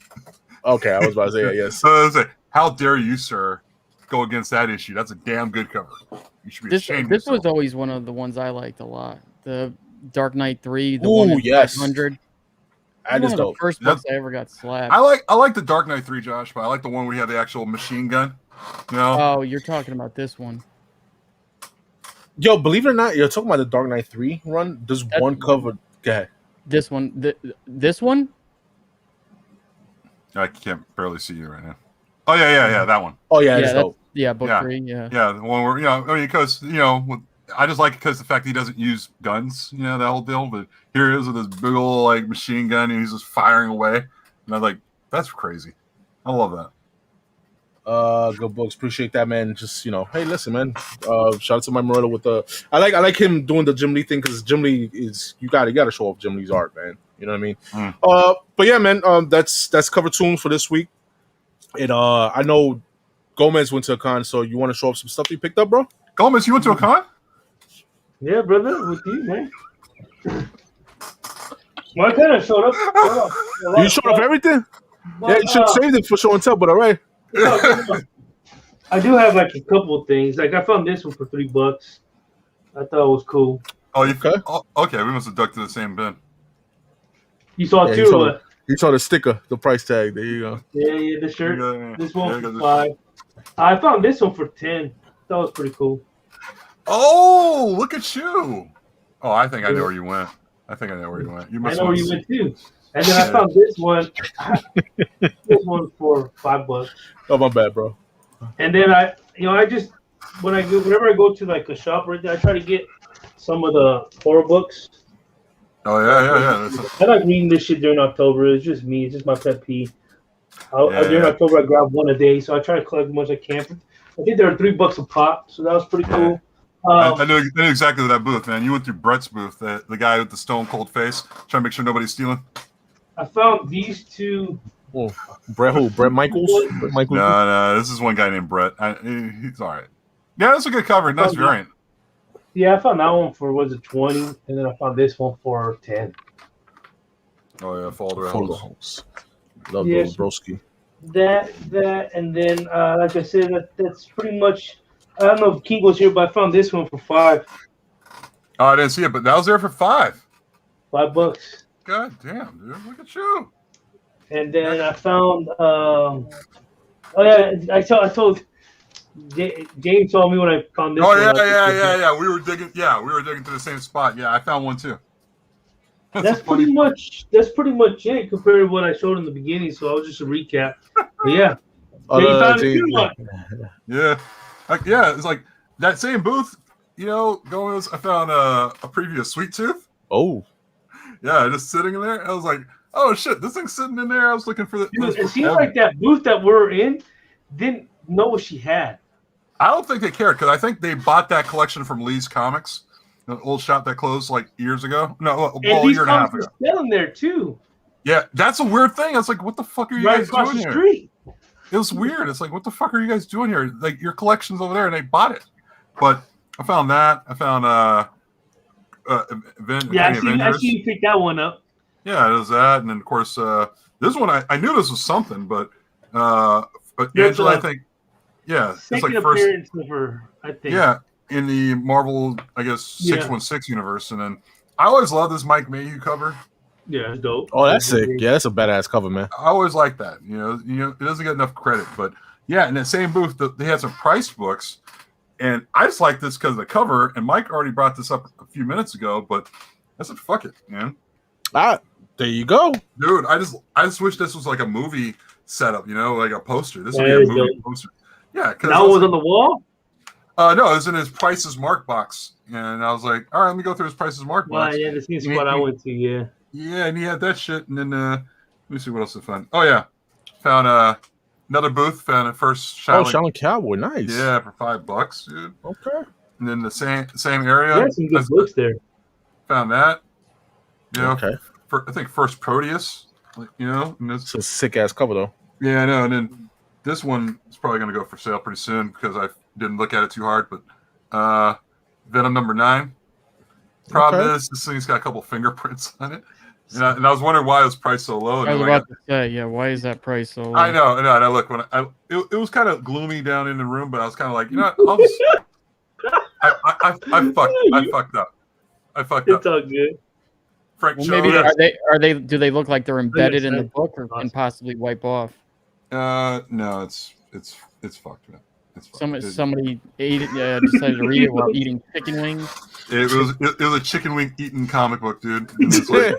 Okay, I was about to say that, yes. So I was like, how dare you, sir, go against that issue? That's a damn good cover. You should be ashamed. This was always one of the ones I liked a lot. The Dark Knight 3, the one in 500. That is the first books I ever got slapped. I like the Dark Knight 3, Josh, but I like the one where you have the actual machine gun. Oh, you're talking about this one. Yo, believe it or not, you're talking about the Dark Knight 3 run. There's one cover. Go ahead. This one. This one? I can't barely see you right now. Oh, yeah, that one. Oh, yeah, that's dope. Yeah, book 3, yeah. Yeah, the one where, because, I just like it because the fact that he doesn't use guns, that whole deal. But here he is with this big old machine gun, and he's just firing away. And I'm like, that's crazy. I love that. Good books. Appreciate that, man. Just hey, listen, man. Shout out to Mike Morello with the. I like him doing the Jim Lee thing because Jim Lee is you gotta show off Jim Lee's art, man. You know what I mean? But yeah, man. That's cover tunes for this week. And I know Gomez went to a con, so you want to show off some stuff you picked up, bro? Gomez, you went to a con? Yeah, brother, with you, man. Well, I kind of showed up. You showed up everything? Well, yeah, you should have saved it for show and tell, but all right. I do have a couple of things. I found this one for $3. I thought it was cool. Oh, you okay? Oh, okay, we must have ducked to the same bin. You saw it too. You saw the sticker, the price tag. There you go. Yeah, the shirt. Yeah. This one for $5. I found this one for $10. That was pretty cool. Oh, look at you! Oh, I think I know where you went. You I know where you went too. And then I found this one. This one for $5. Oh, my bad, bro. And then I just whenever I go to a shop right there, I try to get some of the horror books. Oh yeah. I like reading this shit during October. It's just me. It's just my pet peeve. During October, I grab one a day, so I try to collect as much as I can. I think they're $3 a pop, so that was pretty cool. I knew exactly that booth, man. You went through Brett's booth, the guy with the stone cold face, trying to make sure nobody's stealing. I found these two. Oh, Brett who? Brett Michaels? No, this is one guy named Brett. He's all right. Yeah, that's a good cover. Nice variant. Yeah, I found that one for, was it 20? And then I found this one for 10. Oh, yeah, Folder House. Love those, broski. That, and then, like I said, that's pretty much, I don't know if Kingo's here, but I found this one for $5. Oh, I didn't see it, but that was there for $5. $5. God damn, dude. Look at you. And then I found, I told James told me when I found this. Oh yeah. We were digging to the same spot. Yeah, I found one too. That's pretty much it compared to what I showed in the beginning. So I'll just recap. But yeah, Yeah, it's like that same booth, Gomez, I found a previous Sweet Tooth. Oh. Yeah, just sitting in there. I was like, oh shit, this thing's sitting in there. I was looking for the. Dude, it seems like that booth that we're in didn't know what she had. I don't think they cared because I think they bought that collection from Lee's Comics, the old shop that closed like years ago. No, a year and a half ago. Selling there too. Yeah, that's a weird thing. I was like, what the fuck are you guys doing here? Street. It was weird. It's like, what the fuck are you guys doing here? Like, your collection's over there, and they bought it. But I found that. I found I see you pick that one up. Yeah, it was that, and then of course this one I knew this was something, but Angela, I think, yeah, it's like first appearance of her, I think. Yeah, in the Marvel, I guess 616 universe, and then I always love this Mike Mayhew cover. Yeah, it's dope. Oh, that's sick. Yeah, that's a badass cover, man. I always like that. It doesn't get enough credit, but yeah, in that same booth, they had some price books, and I just like this because of the cover. And Mike already brought this up a few minutes ago, but I said, "Fuck it, man." There you go, dude. I just wish this was like a movie setup, like a poster. This would be a movie poster. Yeah, because that was on the wall. No, it was in his Price's Mark box, and I was like, all right, let me go through his Price's Mark box. Yeah, the same spot I went to. Yeah. Yeah, and he had that shit, and then let me see what else I found. Oh yeah, found another booth. Found a first Shaolin. Oh, Shaolin Cowboy, nice. Yeah, for $5, dude. Okay. And then the same area. Yeah, some good books there. Found that. Okay. I think first Proteus. And it's a sick ass cover though. Yeah, I know. And then this one is probably going to go for sale pretty soon because I didn't look at it too hard. But Venom #9. Problem is, this thing's got a couple fingerprints on it. And I was wondering why it was priced so low. I was about to say, yeah, why is that price so low? I know. And I look, when it was kind of gloomy down in the room, but I was kind of like, I'll just, I fucked up. It's all good. Frank, well, maybe are they? Do they look like they're embedded in the book or can possibly wipe off? No, it's fucked, man. Somebody ate it. Decided to read it while eating chicken wings. It was a chicken wing eating comic book, dude. It's like,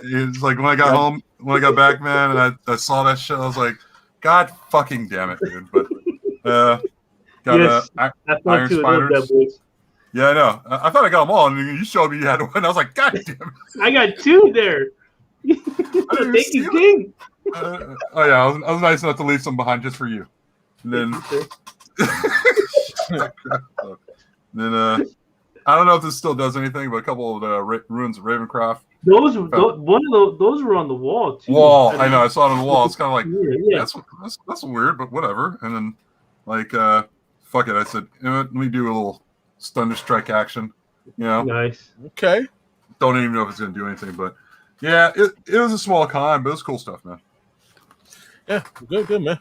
it's like when I got home, when I got back, man, and I saw that shit, I was like, God fucking damn it, dude. But got Iron Spiders. Yeah, I know. I thought I got them all, and you showed me you had one. I was like, God damn it. I got two there. Thank you, King. Oh yeah, I was nice enough to leave some behind just for you. And then, I don't know if this still does anything, but a couple of the ruins of Ravencroft. One of those were on the wall too. I know. I saw it on the wall. It's kind of like that's weird, but whatever. And then fuck it. I said, let me do a little Thunder Strike action. Nice. Okay. Don't even know if it's gonna do anything, but yeah, it was a small con, but it was cool stuff, man. Yeah, good, man.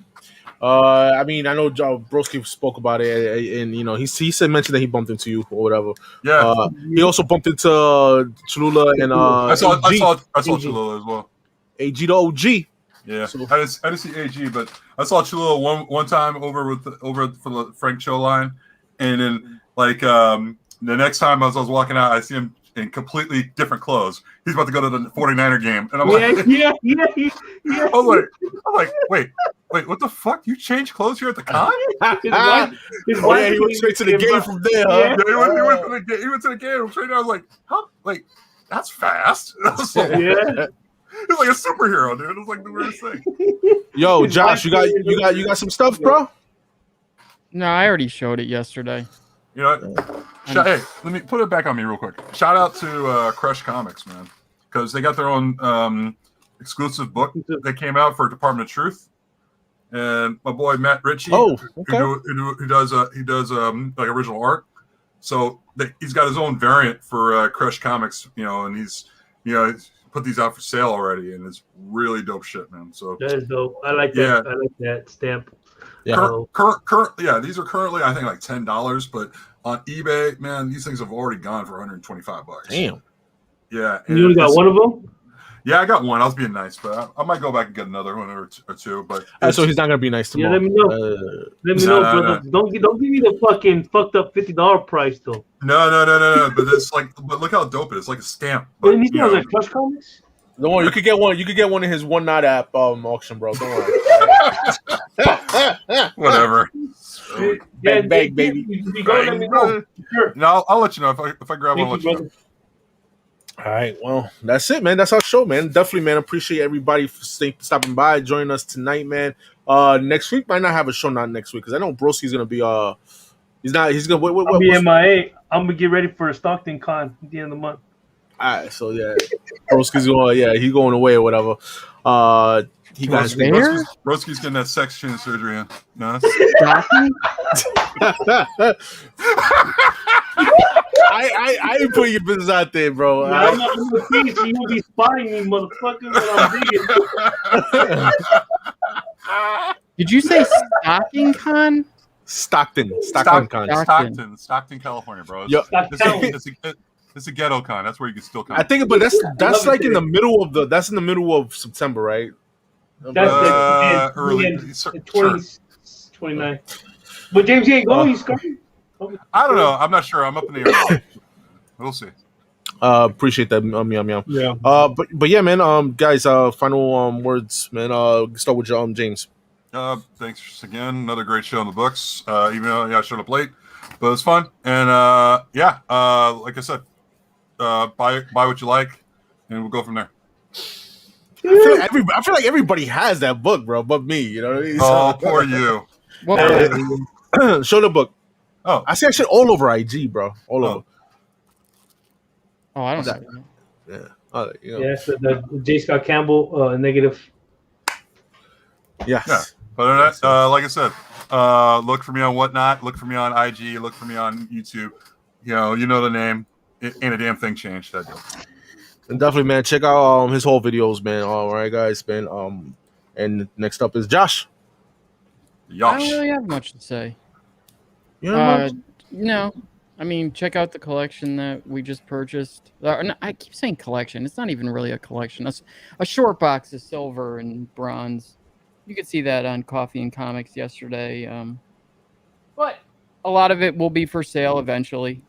I mean, I know Broski spoke about it, and he said mentioned that he bumped into you or whatever. Yeah. He also bumped into Cholula and I saw Cholula as well. AG to OG. Yeah, so, I didn't see AG, but I saw Cholula one time over for the Frank Cho line, and then the next time I was walking out, I see him in completely different clothes. He's about to go to the 49er game, and I'm like, yeah. I was like, wait, what the fuck? You changed clothes here at the con? His wife he went straight to the game from there. Huh? Yeah, he went to the game straight. I was like, how? Like, that's fast. It's like a superhero, dude. It's like the weirdest thing. Yo, Josh, you got some stuff, bro? No, I already showed it yesterday. You know what? Hey, let me put it back on me real quick. Shout out to Crush Comics, man, because they got their own exclusive book that came out for Department of Truth, and my boy Matt Ritchie, who does like original art. So he's got his own variant for Crush Comics, and he's put these out for sale already, and it's really dope shit, man. So that is dope. I like that. Yeah. I like that stamp. Yeah. These are currently I think like $10, but on eBay, man, these things have already gone for $125. Damn. Yeah. You only got one of them? Yeah, I got one. I was being nice, but I might go back and get another one or two. But so he's not gonna be nice tomorrow. Yeah, let me know. Let me know, brother. Don't give me the fucking fucked up $50 price though. No. But it's but look how dope it is. It's like a stamp. But you think like Crush Comics? Don't worry, you could get one. You could get one in his One Night app auction, bro. Don't worry. Whatever. Bang, bang, baby. If you go, let me know. Sure. No, I'll let you know if I grab one. I'll Thank let you you, know. brother. All right, well, that's it, man. That's our show, man. Definitely, man. Appreciate everybody for stopping by, joining us tonight, man. Next week might not have a show, not next week, because I know Broski's gonna be he's gonna I'll be MIA. I'm gonna get ready for a Stockton con at the end of the month. All right, so yeah, Broski's going, he's going away or whatever. He got his Broski's getting that sex change surgery in. No, I ain't putting your business out there, bro. Yeah, I'm not gonna see you. You'll be spotting me, motherfucker, when I'm digging. Did you say Stocking Con? Stockton con. Stockton, California, bro. Yep. It's a ghetto con. That's where you can still come. I think, but that's like in the middle of September, right? That's early 29. But James, you ain't going. He's coming. I don't know. I'm not sure. I'm up in the air. We'll see. Appreciate that. Yeah. But yeah, man. Guys, final words, man. Start with James. Thanks again. Another great show in the books. Even though I showed up late, but it was fun. And like I said, buy what you like, and we'll go from there. I feel like everybody has that book, bro, but me. You know what I mean? Oh, poor you. Show the book. Oh, I see that shit all over IG, bro. All over. Oh, I don't know. Yeah. Yes, the J. Scott Campbell negative. Yes. Yeah. But like I said, look for me on Whatnot. Look for me on IG. Look for me on YouTube. You know the name. It ain't a damn thing changed. That deal. And definitely, man, check out his whole videos, man. All right, guys, man. And next up is Josh. I don't really have much to say. No. I mean, check out the collection that we just purchased. No, I keep saying collection. It's not even really a collection. It's a short box of silver and bronze. You could see that on Coffee and Comics yesterday. But a lot of it will be for sale eventually.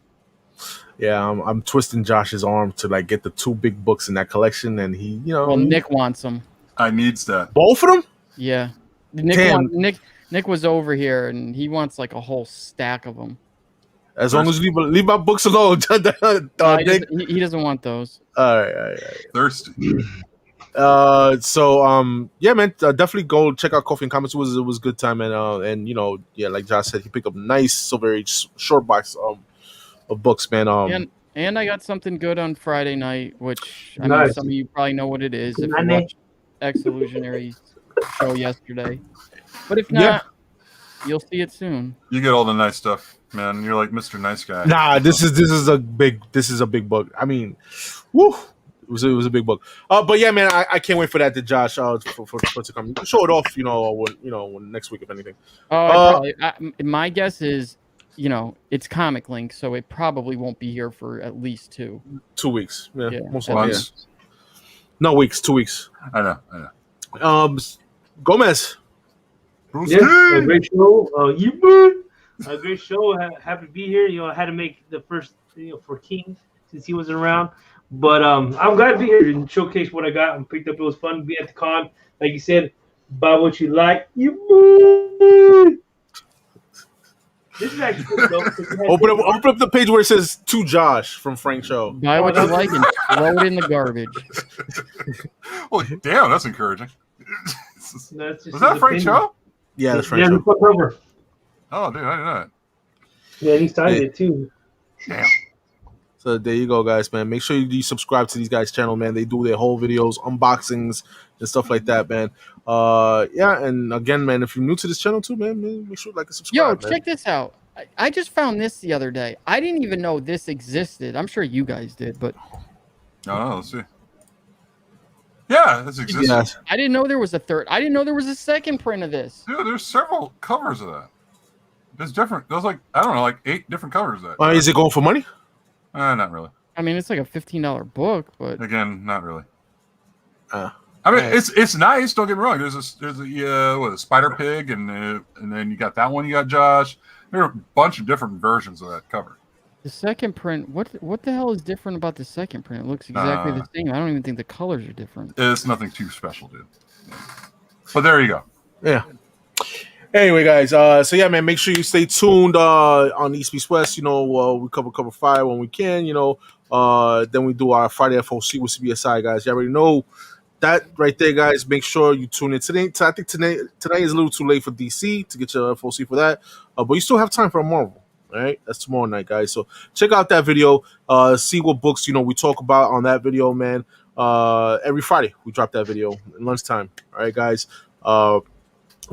Yeah, I'm twisting Josh's arm to get the two big books in that collection, and he, Well, Nick wants them. I needs that. Both of them? Yeah. Nick was over here, and he wants a whole stack of them. As long as you leave my books alone, Nick. He doesn't want those. All right. Thirsty. Yeah, man, definitely go check out Coffee and Comics. It was a good time, and like Josh said, he picked up a nice Silver Age short box of books, man. And I got something good on Friday night, which I nice. mean, some of you probably know what it is if you watched X-Illusionary's show yesterday. But if not, you'll see it soon. You get all the nice stuff, man. You're like Mr. Nice Guy. Nah, this is a big book. I mean, woo. It was a big book. But yeah, man, I can't wait for that to Josh for to come. Show it off, when next week, if anything. My guess is, it's Comic Link, so it probably won't be here for at least 2 weeks. Yeah. Most likely. Yeah. No, weeks. 2 weeks. I know. Gomez. Yeah, a great show. A great show. Happy to be here. I had to make the first for King since he wasn't around. But I'm glad to be here and showcase what I got and picked up. It was fun to be at the con. Like you said, buy what you like. This is actually dope. Open up the page where it says to Josh from Frank Show. Buy what you like and throw it in the garbage. Well, damn, that's encouraging. Was that Frank Show? Yeah, that's Frank Show. Oh, dude, I didn't know that. Yeah, he started it too. Damn. So there you go, guys, man. Make sure you subscribe to these guys' channel, man. They do their whole videos, unboxings, and stuff like that, man. And again, man, if you're new to this channel too, man, make sure to like and subscribe. Yo, check this out. I just found this the other day. I didn't even know this existed. I'm sure you guys did, but let's see. Yeah, this exists. Yes. I didn't know there was a third. I didn't know there was a second print of this. Dude, there's several covers of that. There's different. There's 8 different covers of that. Is it going for money? Not really. I mean, it's like a $15 book, but again, not really. I mean, it's nice. Don't get me wrong. There's a Spider Pig, and then you got that one. You got Josh. There are a bunch of different versions of that cover. The second print. What the hell is different about the second print? It looks exactly the same. I don't even think the colors are different. It's nothing too special, dude. But there you go. Yeah. Anyway, guys, so yeah, man, make sure you stay tuned on East Beast West. You know, we cover fire when we can. You know, then we do our Friday FOC with CBSI, guys. You already know that right there, guys. Make sure you tune in today. I think tonight is a little too late for DC to get your FOC for that, but you still have time for a Marvel. All right, that's tomorrow night, guys. So check out that video. See what books we talk about on that video, man. Every Friday we drop that video at lunchtime. All right, guys.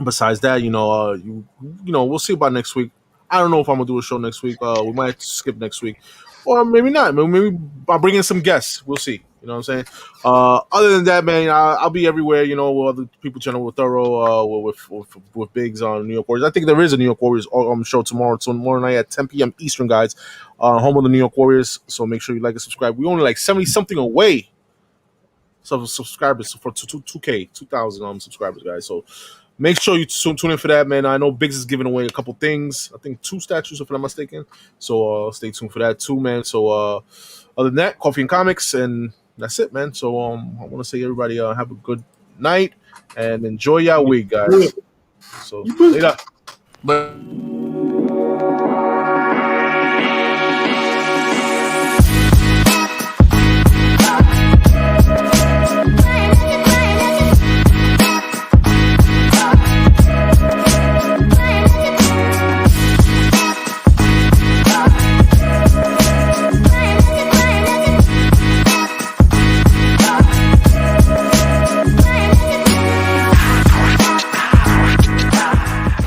Besides that, we'll see about next week. I don't know if I'm gonna do a show next week. We might skip next week, or maybe not. Maybe I'll bring in some guests. We'll see. You know what I'm saying? Other than that, man, I'll be everywhere. You know, with other people channel with Thoro, with Biggs on New York Warriors. I think there is a New York Warriors show tomorrow night at 10 p.m. Eastern, guys. Home of the New York Warriors. So make sure you like and subscribe. We only like 70 something away. So subscribers for 2,000 subscribers, guys. So make sure you tune in for that, man. I know Biggs is giving away a couple things. I think 2 statues, if I'm not mistaken. So stay tuned for that too, man. So other than that, coffee and comics, and that's it, man. So I want to say everybody have a good night and enjoy your week, guys. So later.